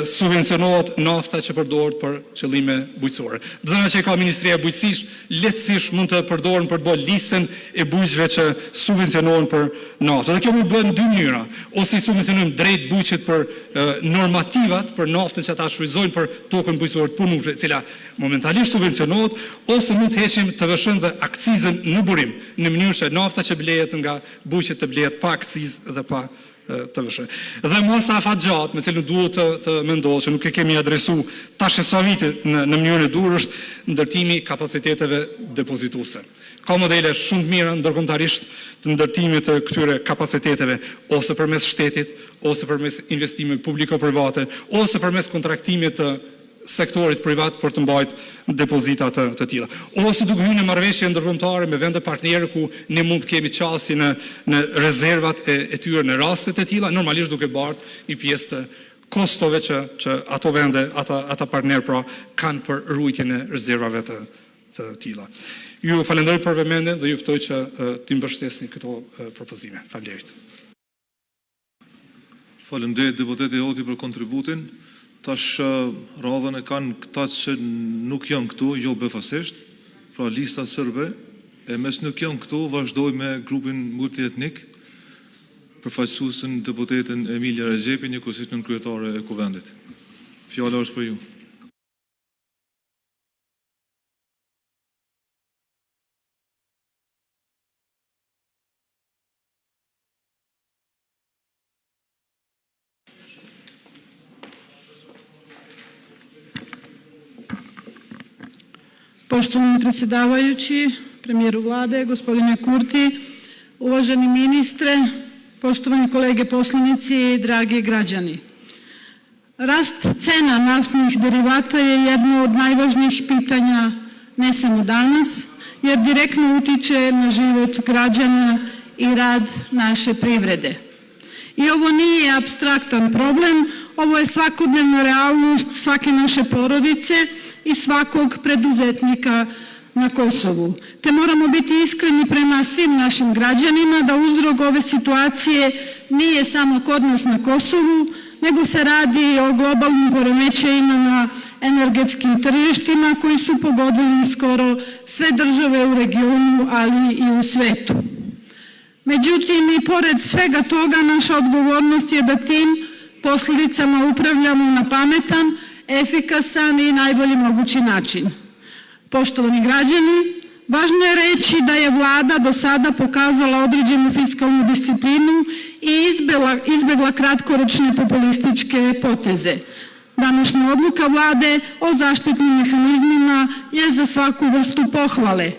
S6: subvencionohet nafta që përdoret për qëllime bujqësore. Dhëna që ka Ministria e Bujqësisë lehtësisht mund të përdoren për të bërë listën e bujqëve që subvencionohen për naftë. Dhe kjo mund bëhet në 2 mënyra, ose i subvencionojmë drejt bujqit për normativat për naftën që ata shfrytëzojnë për tokën bujqësore të punëve, e cila momentalisht subvencionohet, ose mund të heqim TVSH-n dhe akcizën në burim, në mënyrë që nafta që blehet nga bujqet të blehet pa akcizë dhe pa TVSH. Dhe masa afatgjat me cilën duhet të mendohet, që nuk e kemi adresu tash e sa vite në mënyrën e duhur, është ndërtimi kapaciteteve depozituese. Ka modele shumë të mira ndërkombëtarisht të ndërtimit të këtyre kapaciteteve, ose përmes shtetit, ose përmes investimeve publiko-private, ose përmes kontraktimit të sektorit privat për të mbajtur depozita të tilla. Ose duke hyrë në marrëveshje ndërkombëtare me vende partnerë ku ne mund të kemi qasje në rezervat e tyre në raste të tilla, normalisht duke bartë një pjesë të kostove që ato vende, ata partnerë pra kanë për ruajtjen e rezervave të tilla. Ju falenderoj për vëmendjen dhe ju ftoj që të mbështesni këto propozime. Faleminderit.
S2: Faleminderit deputeti Hoti për kontributin. Tash radhën e kanë këta që nuk janë këtu, jo befasisht, pra lista sërbe, e mes nuk janë këtu, vazhdoj me grupin multietnik, përfaqësuesin deputetin Emilia Rexhepi, njëkohësisht nën kryetare e Kuvendit. Fjala është për ju.
S7: Poštovani predsjedavajući,
S3: premijeru vlade, gospodine Kurti, uvaženi ministre, poštovani kolege poslanici, dragi građani. Rast cena naftnih derivata je jedno od najvažnijih pitanja ne samo danas, jer direktno utiče na život građana i rad naše privrede. I ovo nije apstraktan problem, ovo je svakodnevna realnost svake naše porodice i svakog preduzetnika na Kosovu. Te moramo biti iskreni prema svim našim građanima da uzrok ove situacije nije samo kod nas na Kosovu, nego se radi o globalnim poremećajima na energetskim tržištima koji su pogodili skoro sve države u regionu, ali i u svetu. Međutim, i pored svega toga, naša odgovornost je da tim posljedicama upravljamo na pametan, efikasan i najbolji mogući način. Poštovani građani, važno je reći da je vlada do sada pokazala određenu fiskalnu disciplinu i izbjegla kratkoročne populističke poteze. Današnja odluka vlade o zaštitnim mehanizmima je za svaku vrstu pohvale,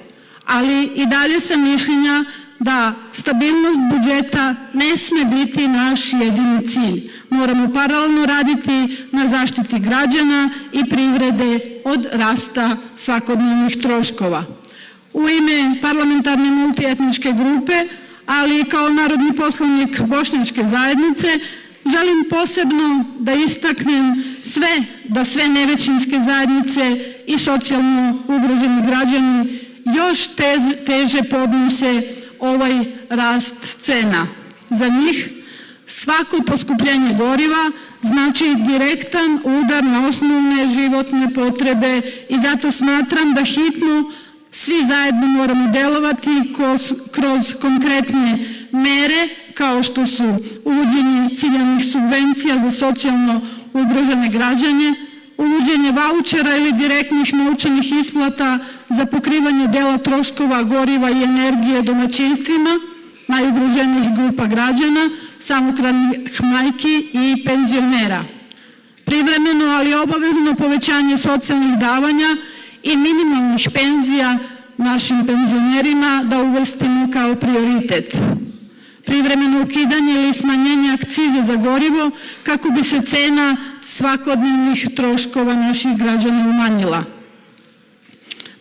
S3: ali i dalje sam mišljenja da stabilnost budžeta ne sme biti naš jedini cilj. Moramo paralelno raditi na zaštiti građana i privrede od rasta svakodnevnih troškova. U ime parlamentarne multietničke grupe, ali i kao narodni poslanik Bošnjačke zajednice, želim posebno da istaknem da sve nevećinske zajednice i socijalno ugroženi građani još teže podnose ovaj rast cena. Za njih svako poskupljenje goriva znači direktan udar na osnovne životne potrebe i zato smatram da hitno svi zajedno moramo delovati kroz konkretne mere kao što su uvođenje ciljanih subvencija za socijalno ugrožene građane, uvođenje vaučera ili direktnih novčanih isplata za pokrivanje dela troškova goriva i energije domaćinstvima, najugroženijih grupa građana, samohranih majki i penzionera. Privremeno, ali obavezno povećanje socijalnih davanja i minimalnih penzija našim penzionerima da uvrstimo kao prioritet. Privremeno ukidanje ili smanjenje akcize za gorivo kako bi se cena svakodnevnih troškova naših građana umanjila.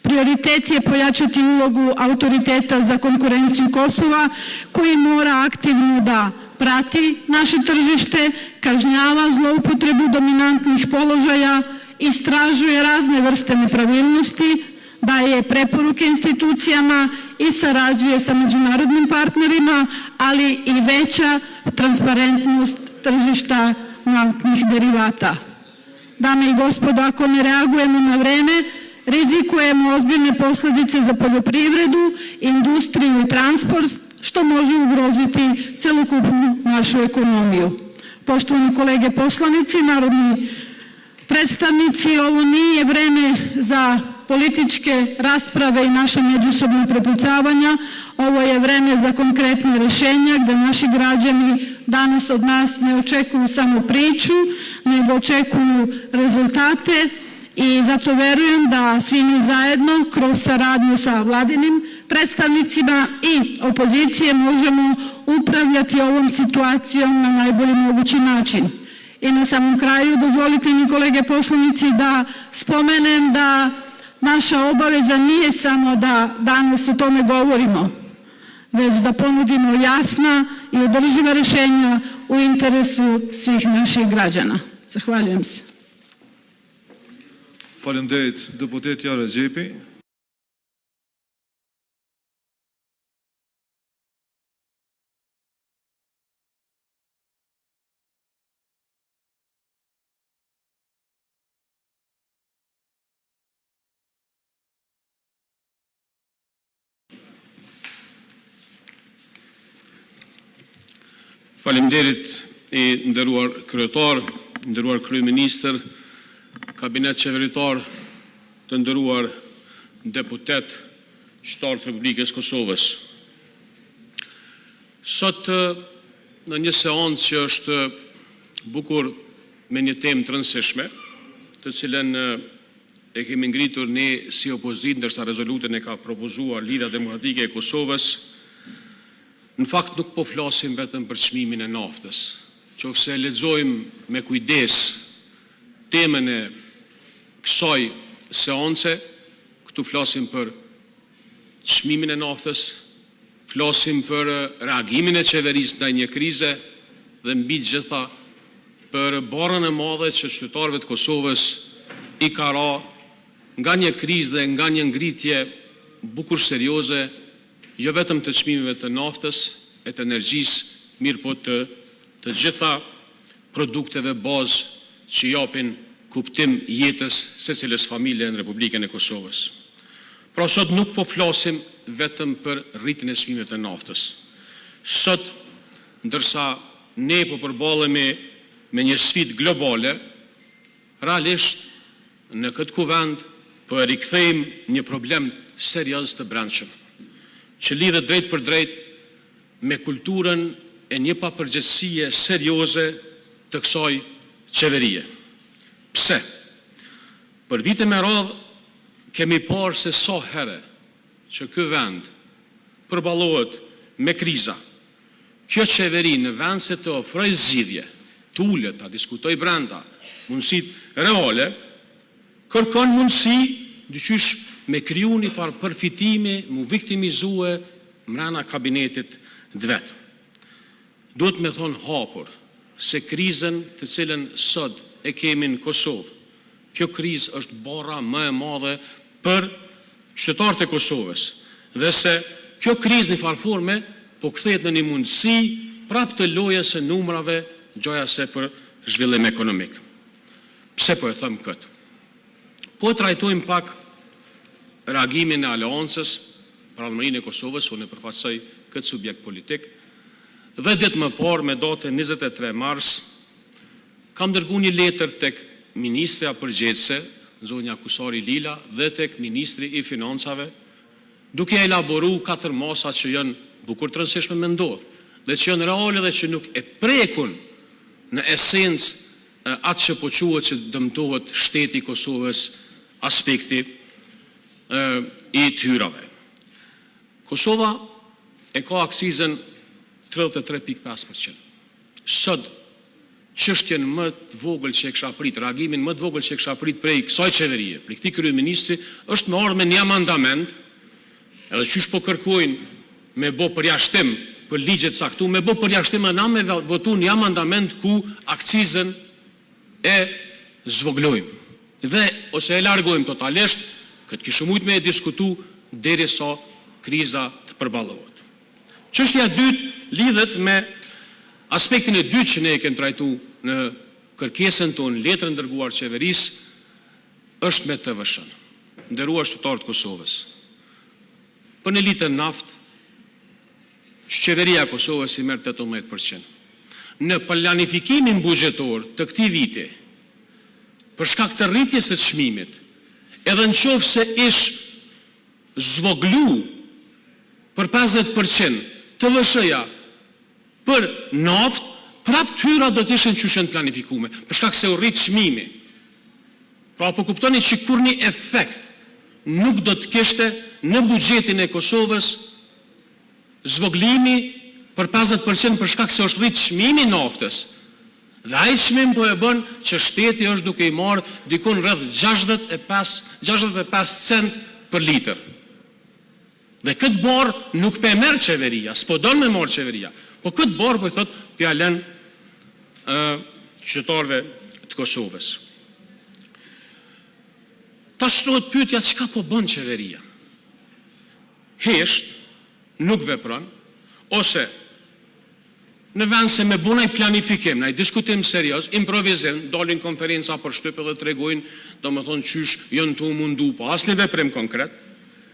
S3: Prioritet je pojačati ulogu autoriteta za konkurenciju Kosova koji mora aktivno da prati naše tržište, kažnjava zloupotrebu dominantnih položaja, istražuje razne vrste nepravilnosti, daje preporuke institucijama i sarađuje sa međunarodnim partnerima, ali i veća transparentnost tržišta naftnih derivata. Dame i gospodo, ako ne reagujemo na vreme, rizikujemo ozbiljne posljedice za poljoprivredu, industriju i transport, što može ugroziti celokupnu našu ekonomiju. Poštovani kolege poslanici, narodni predstavnici, ovo nije vreme za političke rasprave i naše međusobne prepucavanja, ovo je vreme za konkretne rješenja gdje naši građani danas od nas ne očekuju samo priču, nego očekuju rezultate i zato verujem da svi mi zajedno kroz saradnju sa vladinim predstavnicima i opozicije možemo upravljati ovom situacijom na najbolji mogući način. I na samom kraju dozvolite mi kolege poslanici da spomenem da naša obaveza nije samo da danas o tome govorimo, već da ponudimo jasna i održiva rješenja u interesu svih naših građana. Zahvaljujem se.
S2: Faleminderit deputet Jara Gjepi.
S7: Faleminderit i nderuar kryetar, nderuar kryeministër, kabinet qeveritar, të nderuar deputet, qytetarë të Republikës Kosovës. Sot në një seancë që është bukur me një temë të rëndësishme, të cilën e kemi ngritur ne si opozit, ndërsa rezolutin e ka propozuar Lidhja Demokratike e Kosovës, në fakt nuk po flasim vetëm për çmimin e naftës. Qofse lexojmë me kujdes temën e kësaj seance, këtu flasim për çmimin e naftës, flasim për reagimin e qeverisë ndaj një krize dhe mbi gjitha për barën e madhe që qytetarëve të Kosovës i ka ra nga një krizë dhe nga një ngritje bukur serioze, jo vetëm të çmimeve të naftës e të energjisë, mirë po të gjitha produkteve bazë që japin kuptim jetës secilës familje në Republikën e Kosovës. Pra sot nuk po flasim vetëm për rritjen e çmimeve të naftës. Sot, ndërsa ne po përballemi me një sfidë globale, realisht në këtë kuvend po e rikthejmë një problem serioz të brendshëm, që lidhet drejt për drejt me kulturën e një papërgjegjësie serioze të kësaj qeverie. Pse? Për vite me radhë kemi parë se sa herë që ky vend përballohet me kriza, kjo qeveri në vend se të ofrojë zgjidhje, të ulet, ta diskutoj brenda mundësitë reale, kërkon mundësi dyqysh me kriju një par përfitimi, mu viktimizue mrena kabinetit dvetë. Duhet me thonë hapur se krizën të cilën sot e kemi në Kosovë, kjo krizë është bara më e madhe për qytetarët e Kosovës, dhe se kjo krizë në farforme po kthehet në një mundësi prap të lojës së numrave, gjoja se për zhvillim ekonomik. Pse po e thëmë këtë? Po trajtojmë pak reagimin e aleancës për Adhmërinë e Kosovës, unë e përfaqësoj këtë subjekt politik, dhe ditë më parë me datën 23 mars, kam dërguar një letër tek ministrja përgjithëse, zonja Kusari Lila, dhe tek ministri i financave, duke elaboru 4 masa që janë bukur të rëndësishme me ndodhë, dhe që janë reale dhe që nuk e prekun në esencë atë që po quhet që dëmtohet shteti i Kosovës, aspekti i hyrave. Kosova e ka aksizën 33.5%. Sot çështjen më të vogël që e kisha prit, reagimin më të vogël që e kisha prit prej kësaj qeverie, prej këtij kryeministri, është me ardhmë një amandament, edhe qysh po kërkojnë me bë përjashtim për ligjet caktuar, me bë përjashtim na me votu një amandament ku akcizën e zvoglojmë dhe ose e largojmë totalisht, këtë kishë mujt me e diskutu derisa kriza të përballohet. Çështja e dytë lidhet me aspektin e dytë që ne e kemi trajtuar në kërkesën tonë, letrën dërguar qeverisë, është me TVSH-n. Nderuar qytetarët e Kosovës, për një litër naftë, qeveria e Kosovës i merr 18%. Në planifikimin buxhetor të këtij viti, për shkak të rritjes së çmimit, edhe në qoftë se ish zvoglu për 50% TVSH-ja për naftë, prap tyra do të ishin qysh janë planifikuar, për shkak se u rrit çmimi. Pra po kuptoni që kur një efekt nuk do të kishte në buxhetin e Kosovës zvoglimi për 50% për shkak se është rrit çmimi i naftës. Dhe ai çmim po e bën që shteti është duke i marrë dikon rreth 65 cent për litër. Dhe këtë borë nuk pe merr qeveria, s'po don me marrë qeveria, po këtë borë po i thot pjalen qytetarëve të Kosovës. Ta shtrohet pyetja çka po bën qeveria. Hesht nuk vepron, ose në vend se me bunaj planifikim, në diskutim serios, improvizim, dalin konferenca për shtypje dhe tregojnë, do më thonë qysh jënë të mundu, po asnjë veprim konkret,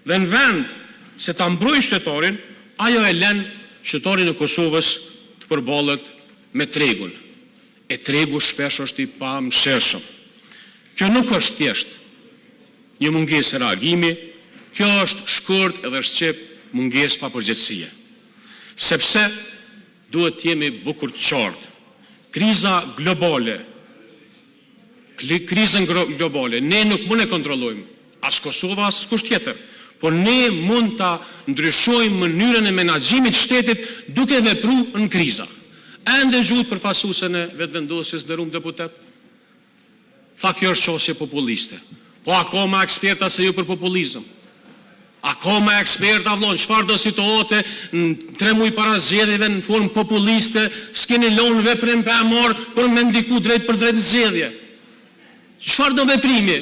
S7: dhe në vend se ta mbrojë qytetarin, ajo e lën qytetarin e Kosovës të përballet me tregun. E tregu shpesh është i pamëshirshëm. Kjo nuk është thjesht një mungesë reagimi, kjo është shkurt edhe shqip mungesë papërgjegjësie. Sepse duhet të jemi bukur të qartë. Kriza globale, krizën globale. Ne nuk mund e kontrollojmë, as Kosova, as kush tjetër. Por ne mund ta ndryshojmë mënyrën e menaxhimit shtetit duke vepruar në kriza. Ende gjut përfaqësuesen e vetëvendosjes ndërum deputet. Tha kjo është çështje populiste. Po akoma eksperta se ju për populizëm. Akoma eksperta vllon, çfarë do situote në 3 muaj para zgjedhjeve në formë populiste, s'keni lënë veprim pa marr për me ndiku drejt për drejt zgjedhje. Çfarë do veprimi?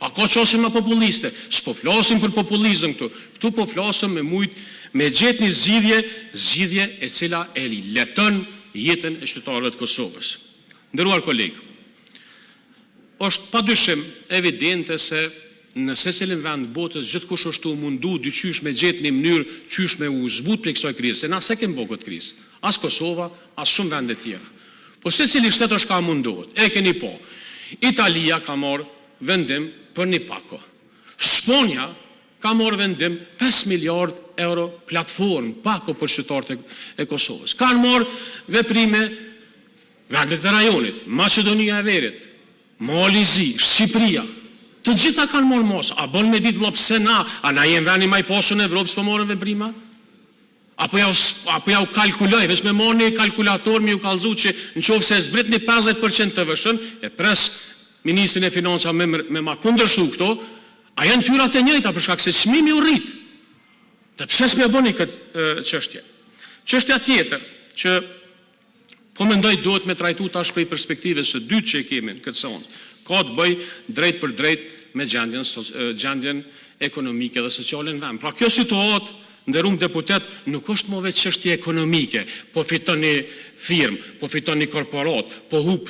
S7: A ka çështje më populiste? S'po flasim për populizëm këtu. Këtu po flasim me gjetë një zgjidhje e cila e leton jetën e qytetarëve të Kosovës. Nderuar kolegë, është padyshim evidente se në secilin vend botës gjithkush është u mundu dyqysh me gjetë një mënyrë qysh me u zbut për kësaj krizë, se na se kem bërë këtë krizë, as Kosova, as shumë vende tjera. Po secili shtet është ka mundohet, e keni po. Italia ka marrë vendim për një pako. Shponja ka marrë vendim 5 miliard euro platform, pako për qytetarët e Kosovës. Kanë marrë veprime vendet e rajonit, Maqedonia e Veriut, Malizi, Shqipëria. Të gjitha kanë marrë mos. A bën me ditë vëllai pse na? A na jem vani më i poshtë në Evropë s'po morën veprima? Apo ja u kalkuloj, veç me marrë një kalkulator mi u kallëzu që nëse zbrit një 50% të vëshën, e pres ministrin e financave me ma kundërshtu këto, a janë tyrat e njëjta për shkak se çmimi u rrit. Dhe pse s'më bëni këtë çështje? Çështja tjetër që po mendoj duhet me trajtu tash prej perspektivës së dytë që e kemi në këtë seancë, ka të bëj drejt për drejt me gjendjen ekonomike dhe sociale në vend. Pra kjo situatë, nderuar deputet, nuk është më vetë çështje ekonomike, po fiton një firmë, po fiton një korporat, po hub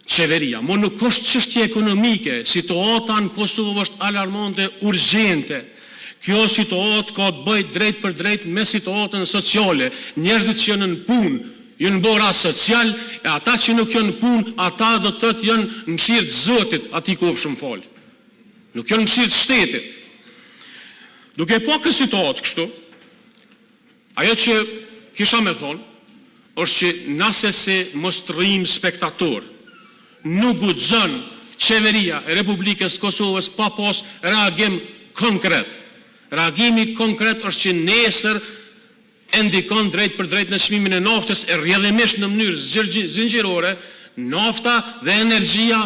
S7: qeveria, mo nuk është çështje ekonomike, situata në Kosovë është alarmante, urgjente. Kjo situatë ka të bëj drejt për drejt me situatën sociale, njerëzit që janë në punë, janë bora social, e ata që nuk janë punë, ata do të thotë janë në mëshirë të Zotit, ati kofshëm fal. Nuk janë në mëshirë të shtetit. Duke po këtë situatë kështu, ajo që kisha me thonë, është që nëse se mos të rrim spektator, nuk guxon qeveria e Republikës Kosovës pa pas reagim konkret. Reagimi konkret është që nesër e ndikon drejt për drejt në çmimin e naftës, e rrjedhimisht në mënyrë zinxhirore, nafta dhe energjia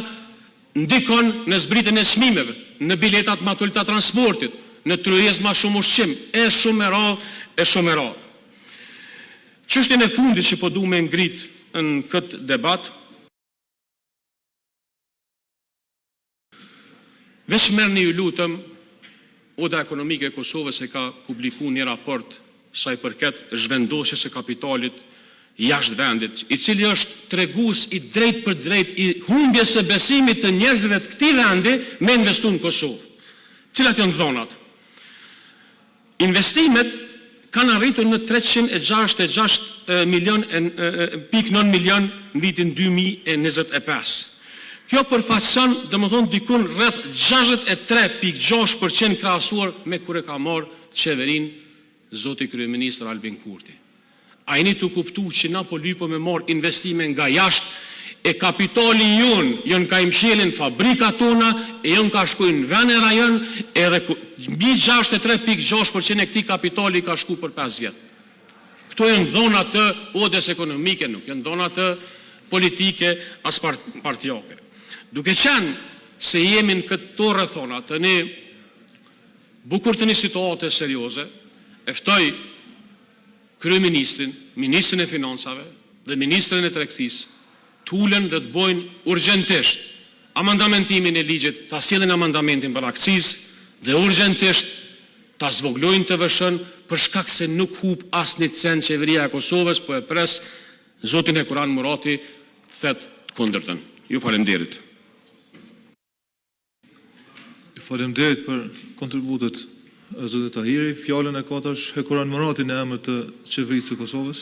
S7: ndikon në zbritjen e çmimeve, në biletat më të ulta transportit, në tryezë më shumë ushqim, e shumë e radhë. Çështjen e fundit që po du me ngrit në këtë debat, veç merrni ju lutem, Oda Ekonomike e Kosovës e ka publikuar një raport sa i përket zhvendosjes së kapitalit jashtë vendit, i cili është tregues i drejt për drejt i humbjes së besimit të njerëzve të këtij vendi me investu në Kosovë. Cilat janë dhonat? Investimet kanë arritur në 366,9 milion në vitin 2025. Kjo përfaqëson, domethënë, dikun rreth 63,6% krahasuar me kur e ka marrë qeverinë Zoti kryeministër Albin Kurti. A jeni të kuptu që na po lypo me marrë investime nga jashtë, e kapitali jonë ka imshelin fabrikat tona, e jonë ka shkuj në vene rajon, edhe mbi 63,6% e këtij kapitali ka shku për 5 vjet. Këto janë dhona të odës ekonomike, nuk janë dhona të politike as partijake. Duke qenë se jemi në këto rrethona të një bukur të një situate serioze, e ftoj kryeministrin, ministrin e financave dhe ministrin e tregtisë të ulen dhe të bojnë urgjentisht amandamentimin e ligjit, ta sjellin amandamentin për akcizë dhe urgjentisht ta zvoglojnë të vëshën për shkak se nuk hub asnjë cent qeveria e Kosovës, po e pres Zotin e Kuran Murati thet të kundërtën. Ju faleminderit.
S2: Ju faleminderit për kontributet e Zotit Tahiri. Fjalën e ka tash Kuran Murati në emër të qeverisë së Kosovës.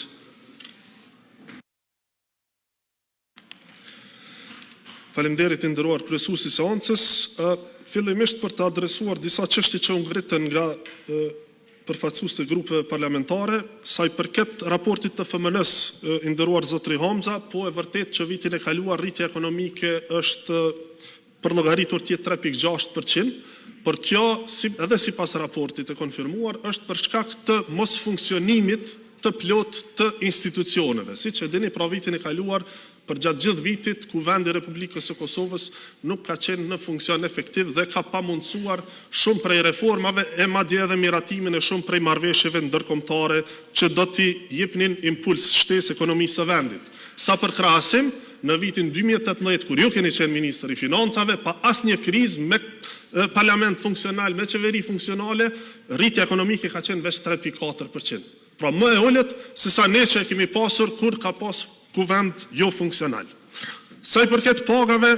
S8: Faleminderit i nderuar kryesuesi i seancës. Fillimisht për të adresuar disa çështje që u ngritën nga përfaqësues të grupeve parlamentare, sa i përket raportit të FMN-s, i nderuar zotri Hamza, po e vërtet që vitin e kaluar rritja ekonomike është për llogaritur tjetë 3.6%, por kjo, edhe sipas raportit e konfirmuar, është për shkak të mos funksionimit të plot të institucioneve. Siç e dini, pra vitin e kaluar, për gjatë gjithë vitit, ku vendi Republikës së Kosovës nuk ka qenë në funksion efektiv dhe ka pamundsuar shumë prej reformave e madje edhe miratimin e shumë prej marrëveshjeve ndërkombëtare që do t'i jepnin impuls shtesë ekonomisë së vendit. Sa për krahasim, në vitin 2018, kur ju keni qenë ministri i financave, pa asnjë krizë, me parlament funksional, me qeveri funksionale, rritja ekonomike ka qenë veç 3.4%. Pra më e ulët se sa ne që kemi pasur kur ka pas kuvend jo funksional. Sa i përket pagave,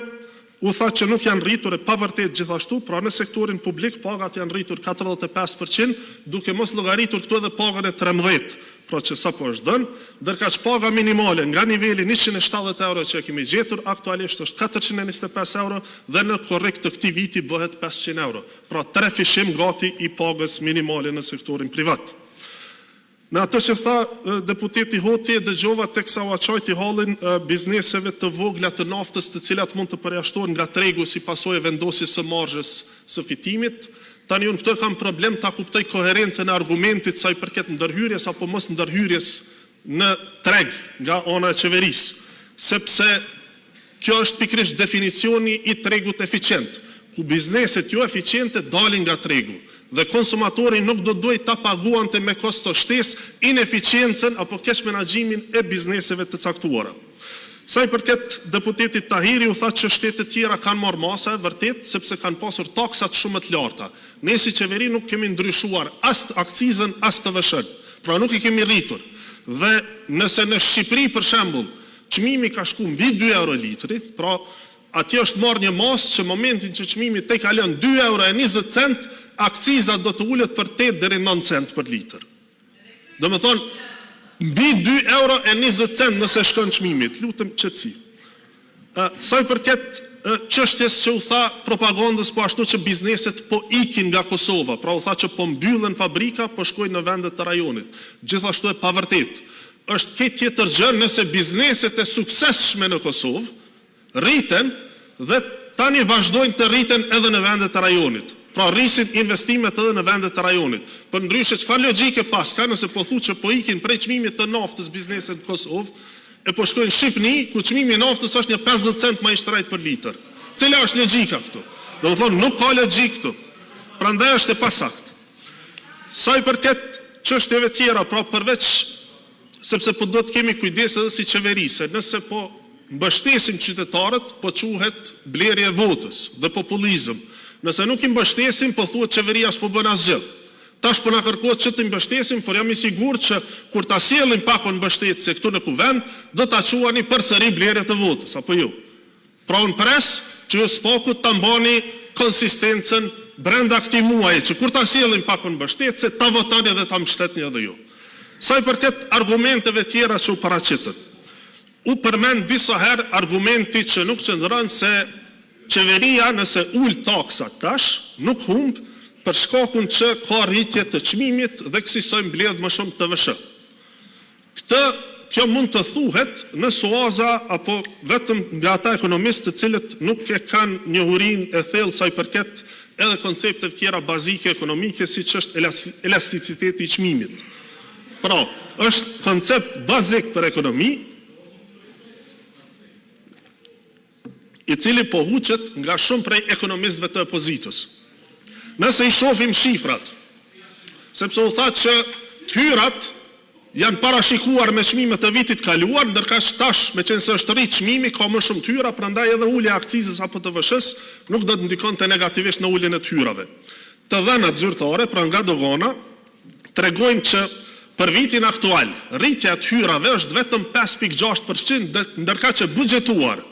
S8: u tha që nuk janë rritur e pa vërtet gjithashtu, pra në sektorin publik pagat janë rritur 45%, duke mos llogaritur këtu edhe pagën e 13%, pra që sa po është dënë, ndërka që paga minimale nga niveli 170 euro që kemi gjetur, aktualisht është 425 euro dhe në korrekt të këtij viti bëhet 500 euro. Pra 3 fishim gati i pagës minimale në sektorin privat. Në atë që tha deputeti Hoti, dëgjova teksa u aqojti hallin bizneseve të vogla të naftës të cilat mund të përjashtohen nga tregu si pasojë vendosjes së marzhës së fitimit. Tani unë këtë kam problem ta kuptoj koherencën e argumentit sa i përket ndërhyrjes apo mos ndërhyrjes në treg nga ana e qeverisë, sepse kjo është pikërisht definicioni i tregut eficient, ku bizneset jo eficiente dalin nga tregu. Dhe konsumatori nuk do duhet ta paguante me kosto shtesë ineficiencën apo keq menaxhimin e bizneseve të caktuara. Sa i përket deputetit Tahiri, u tha që shtetet tjera kanë marrë masa, vërtet, sepse kanë pasur taksat shumë të larta. Ne si qeveri nuk kemi ndryshuar as akcizën, as TVSH-n, pra nuk i kemi rritur. Dhe nëse në Shqipëri, për shembull, çmimi ka shku mbi 2 euro litri, pra atje është marrë një masë që momentin që çmimi te kalon 2 euro e 20 cent, akciza do të ullet për 8 deri 9 cent për litër. Do me thonë, mbi 2 euro e 20 cent nëse shkon çmimit, lutem qetësi. Sa i përket çështjes që u tha propagandës, po ashtu që bizneset po ikin nga Kosova, pra u tha që po mbyllen fabrika, po shkojnë në vendet të rajonit. Gjithashtu e pavërtet. Është ke tjetër gjë nëse bizneset e suksesshme në Kosovë rriten dhe tani vazhdojnë të rriten edhe në vendet të rajonit. Pra rrisin investimet edhe në vendet të rajonit. Për ndryshe çfarë logjike pas ka nëse po thu që po ikin prej çmimit të naftës bizneset në Kosovë e po shkojnë në Shqipëni ku çmimi i naftës është një 50 cent më i shtrejt për litër. Cila është logjika këtu? Do të thonë nuk ka logjik këtu. Prandaj është e pasakt. Sa i përket çështjeve tjera, pra përveç sepse po duhet kemi kujdes edhe si qeveri, se nëse po mbështesim qytetarët, po quhet blerje votës dhe populizëm. Nëse nuk i mbështesim, po thuhet qeveria s'po bën asgjë. Tash po na kërkohet që të mbështesim, por jam i sigurt që kur ta sjellim pakon mbështetëse këtu në kuvend, do ta quani përsëri blerje të votës, apo jo. Pra unë pres që ju s'paku ta mbani konsistencën brenda këtij muaji, që kur ta sjellim pakon mbështetëse, ta votoni dhe ta mbështetni edhe ju. Sa i përket argumenteve tjera që u paraqitën, u përmend disa herë argumenti që nuk qëndron se qeveria nëse ul taksat tash, nuk humb për shkakun që ka rritje të çmimit dhe kësaj mbledh më shumë TVSH. Kjo mund të thuhet në suaza apo vetëm nga ata ekonomistë të cilët nuk e kanë njohurinë e thellë sa i përket edhe koncepteve tjera bazike ekonomike siç është elasticiteti i çmimit. Pra, është koncept bazik për ekonomi, i cili po huqet nga shumë prej ekonomistëve të opozitës. Nëse i shohim shifrat, sepse u tha që hyrat janë parashikuar me çmimet të vitit kaluar, ndërka që tash me qenë se është rrit çmimi ka më shumë hyra, prandaj edhe ulja e akcizës apo të TVSH-s nuk do të ndikonte negativisht në uljen e hyrave. Të dhënat zyrtare, pra nga dogana, tregojnë që për vitin aktual rritja e hyrave është vetëm 5.6%, ndërka që buxhetuar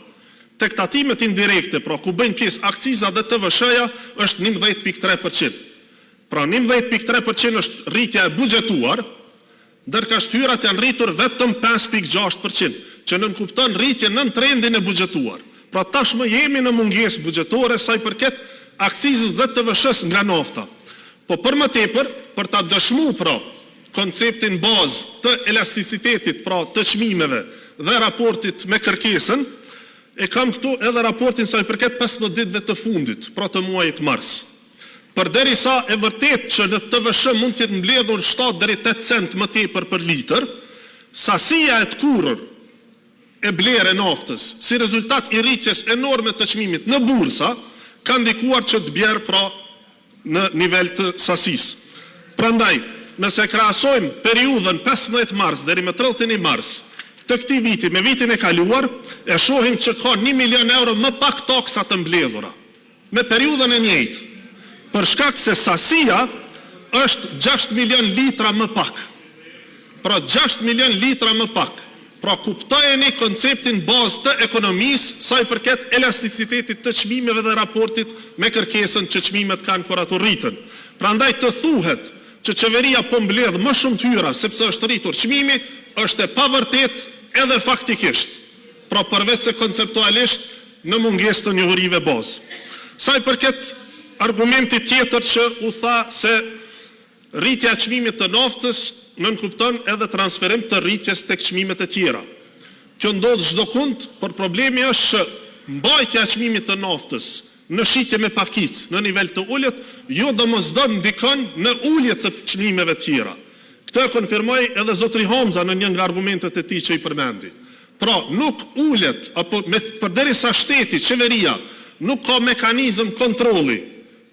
S8: tek tatimet indirekte, pra ku bëjnë pjesë akciza dhe TVSH-ja, është 11.3%. Pra 11.3% është rritja e buxhetuar, ndërka hyrat janë rritur vetëm 5.6%, që nënkupton rritje nën trendin e buxhetuar. Pra tashmë jemi në mungesë buxhetore sa i përket akcizës dhe TVSH-s nga nafta. Po për më tepër, për ta dëshmuar pra konceptin bazë të elasticitetit, pra të çmimeve dhe raportit me kërkesën, E kam këtu edhe raportin sa i përket 15 ditëve të fundit, pra të muajit mars. Përderisa e vërtet që në TVSH mund të jetë mbledhur 7 deri 8 cent më tepër për litër, sasia e të kurrër e blerë e naftës, si rezultat i rritjes enorme të çmimit në bursa, ka ndikuar që të bjerë pra në nivel të sasisë. Prandaj, nëse krahasojmë periudhën 15 mars deri më 31 mars të këtij viti me vitin e kaluar, e shohim që ka 1 milion euro më pak taksa të mbledhura me periudhën e njëjtë, për shkak se sasia është 6 milion litra më pak. Pra 6 milion litra më pak. Pra kuptojeni konceptin bazë të ekonomisë sa i përket elasticitetit të çmimeve dhe raportit me kërkesën që çmimet kanë kur ato rritën. Prandaj të thuhet që qeveria po mbledh më shumë të hyra sepse është rritur çmimi, është e pavërtet edhe faktikisht. Pra përveç se konceptualisht në mungesë të njohurive bazë. Sa i përket argumenti tjetër që u tha se rritja e çmimit të naftës nënkupton edhe transferim të rritjes tek çmimet e tjera. Kjo ndodh çdo kund, por problemi është që mbajtja e çmimit të naftës në shitje me pakicë në nivel të ulët, jo domosdoshmë ndikon në ulje të çmimeve të tjera. Këtë e konfirmoi edhe zotri Hamza në një nga argumentet e tij që i përmendi. Pra, nuk ulet apo përderisa shteti, qeveria nuk ka mekanizëm kontrolli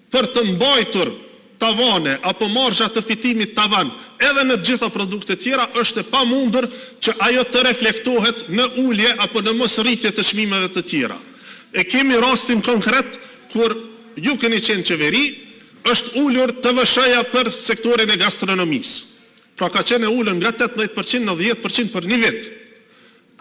S8: për të mbajtur tavane apo marzha të fitimit tavan edhe në gjitha produktet tjera, është e pamundur që ajo të reflektohet në ulje apo në mosrritje të çmimeve të tjera. E kemi rastin konkret kur ju keni qenë qeveri, është ulur TVSH-ja për sektorin e gastronomisë. Pra ka qenë e ulur nga 18% në 10% për një vit.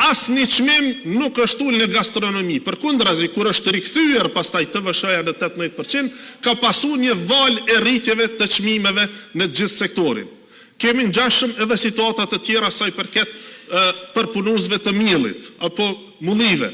S8: Asnjë çmim nuk është ulur në gastronomi. Përkundrazi, kur është rikthyer pastaj TVSH-ja në 18%, ka pasur një val e rritjeve të çmimeve në gjithë sektorin. Kemi ngjashëm edhe situata të tjera sa i përket përpunuesve të miellit apo mullive.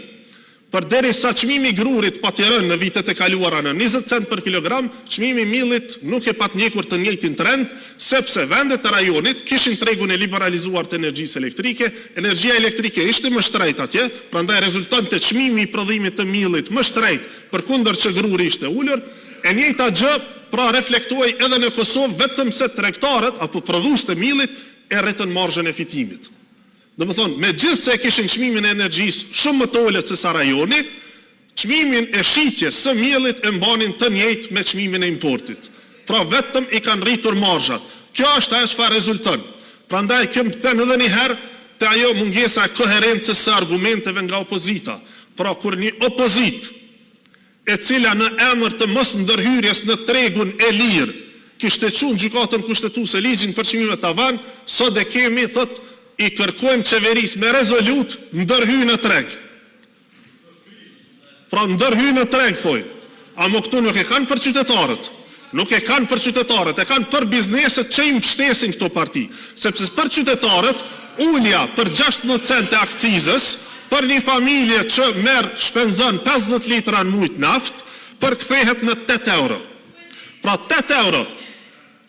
S8: Përderisa çmimi i grurit pati rënë në vitet e kaluara në 20 cent për kilogram, çmimi i miellit nuk e pat ndjekur të njëjtin trend, sepse vendet e rajonit kishin tregun e liberalizuar të energjisë elektrike, energjia elektrike ishte më shtrejt atje, prandaj rezultonte çmimi i prodhimit të miellit më shtrejt, përkundër që gruri ishte ulur. E njëjta gjë pra reflektohej edhe në Kosovë, vetëm se tregtarët apo prodhuesit të miellit e rritën marzhën e fitimit. Dhe më thonë, me gjithë se kishin çmimin e energjisë shumë më të ulët se sa rajoni, çmimin e shitjes së miellit e mbanin të njëjtë me çmimin e importit. Pra vetëm i kanë rritur marzhat. Kjo është ajo çfarë rezulton. Prandaj kem thënë edhe një herë te ajo mungesa e koherencës së argumenteve nga opozita. Pra kur një opozit e cila në emër të mos ndërhyrjes në tregun e lirë kishte çuar gjykatën kushtetuese ligjin për çmimet tavan, sot e kemi thotë i kërkojmë qeverisë me rezolut ndërhyj në treg. Pra ndërhyj në treg, thoi. A më këtu nuk e kanë për qytetarët. Nuk e kanë për qytetarët, e kanë për bizneset që i mbështesin këto parti. Sepse për qytetarët, ulja për 16 cent e akcizës, për një familje që merë shpenzon 50 litra në mujt naft, përkthehet në 8 euro. Pra 8 euro.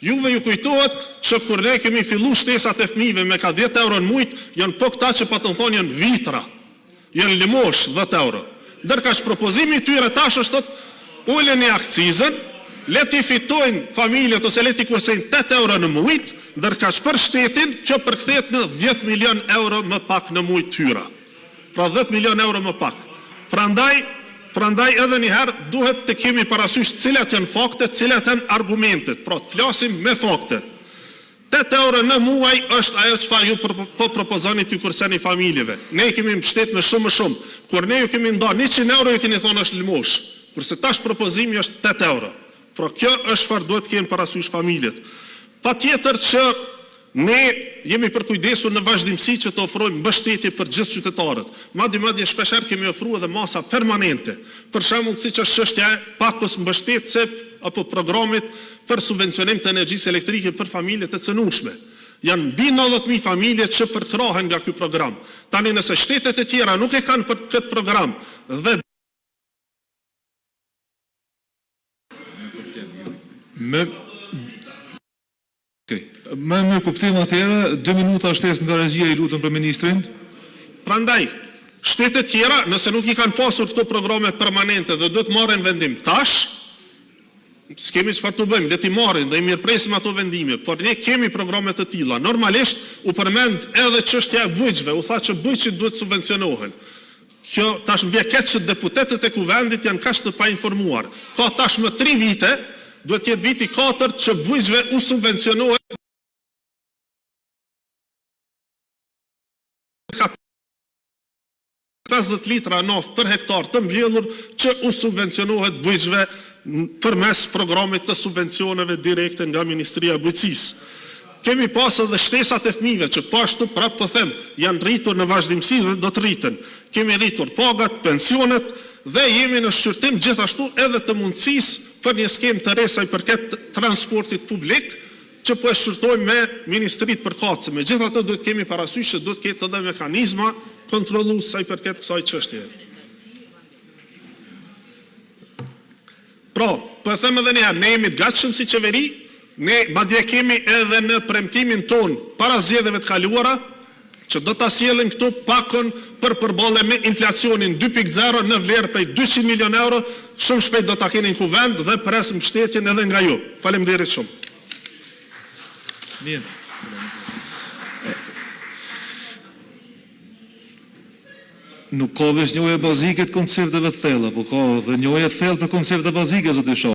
S8: Juve ju kujtohet që kur ne kemi fillu shtesat e fëmijëve me ka 10 euro në mujt, janë po këta që pa të thonë janë vitra, janë limosh 10 euro. Ndërka që propozimi tyre tash është të uleni akcizën, leti fitojnë familjet ose leti kursejnë 8 euro në mujt, ndërka që për shtetin kjo përkthehet në 10 milion euro më pak në mujt hyra. Pra 10 milion euro më pak. Prandaj edhe njëherë duhet të kemi parasysh cilat janë fakte, cilat janë argumentet, pra të flasim me fakte. 8 euro në muaj është ajo çfarë ju po propozoni t'ju kurseni familjeve. Ne i kemi mbështet me shumë më shumë. Kur ne ju kemi nda 100 euro, ju keni thonë është limosh. Kurse tash propozimi është 8 euro. Pra kjo është çfarë duhet të kemi parasysh familjet. Patjetër që ne jemi përkujdesur në vazhdimsi që të ofrojmë mbështetje për gjithë qytetarët. Madje shpeshherë kemi ofruar edhe masa permanente. Për shembull, siç është çështja e pakos mbështetëse apo programit për subvencionim të energjisë elektrike për familjet e cënueshme. Janë mbi 90.000 familje që përkrahen nga ky program. Tani nëse shtetet e tjera nuk e kanë për këtë program dhe
S2: Me mirë kuptim atëherë, 2 minuta shtesë nga regjia, i lutëm për ministrin.
S8: Prandaj, Shtetet tjera, nëse nuk i kanë pasur këto programe permanente dhe do të marrin vendim tash, s'kemi çfarë të bëjmë, le t'i marrin dhe i mirëpresim ato vendime, por ne kemi programe të tilla. Normalisht u përmend edhe çështja e bujqve, u tha që bujqit duhet subvencionohen. Kjo tash më vjen keq që deputetët e kuvendit janë kaq të painformuar. Ka tashmë 3 vite, duhet të jetë viti 4 që bujqve u subvencionohen 50 litra naftë për hektar të mbjellur që u subvencionohet bujqve përmes programit të subvencioneve direkte nga Ministria e Bujqësisë. Kemi pas edhe shtesat e fëmijëve që pashtu prapë po them, janë rritur në vazhdimsi dhe do të rriten. Kemi rritur pagat, pensionet dhe jemi në shqyrtim gjithashtu edhe të mundësisë për një skemë të re sa i përket transportit publik që po e shqyrtojmë me ministrit përkatëse. Megjithatë duhet kemi parasysh që duhet ketë edhe mekanizma kontrollues sa i përket kësaj çështje. Pra, po e them edhe ne jemi të gatshëm si qeveri, ne madje kemi edhe në premtimin ton para zgjedhjeve të kaluara që do ta sjellim këtu pakon për përballje me inflacionin 2.0 në vlerë prej 200 milion euro, shumë shpejt do ta keni në kuvend dhe presim mbështetjen edhe nga ju. Faleminderit shumë.
S2: Mirë. Nuk ka veç njohje bazike të koncepteve të thella, po ka dhe njohje thellë për koncepte bazike, zotë Shoh.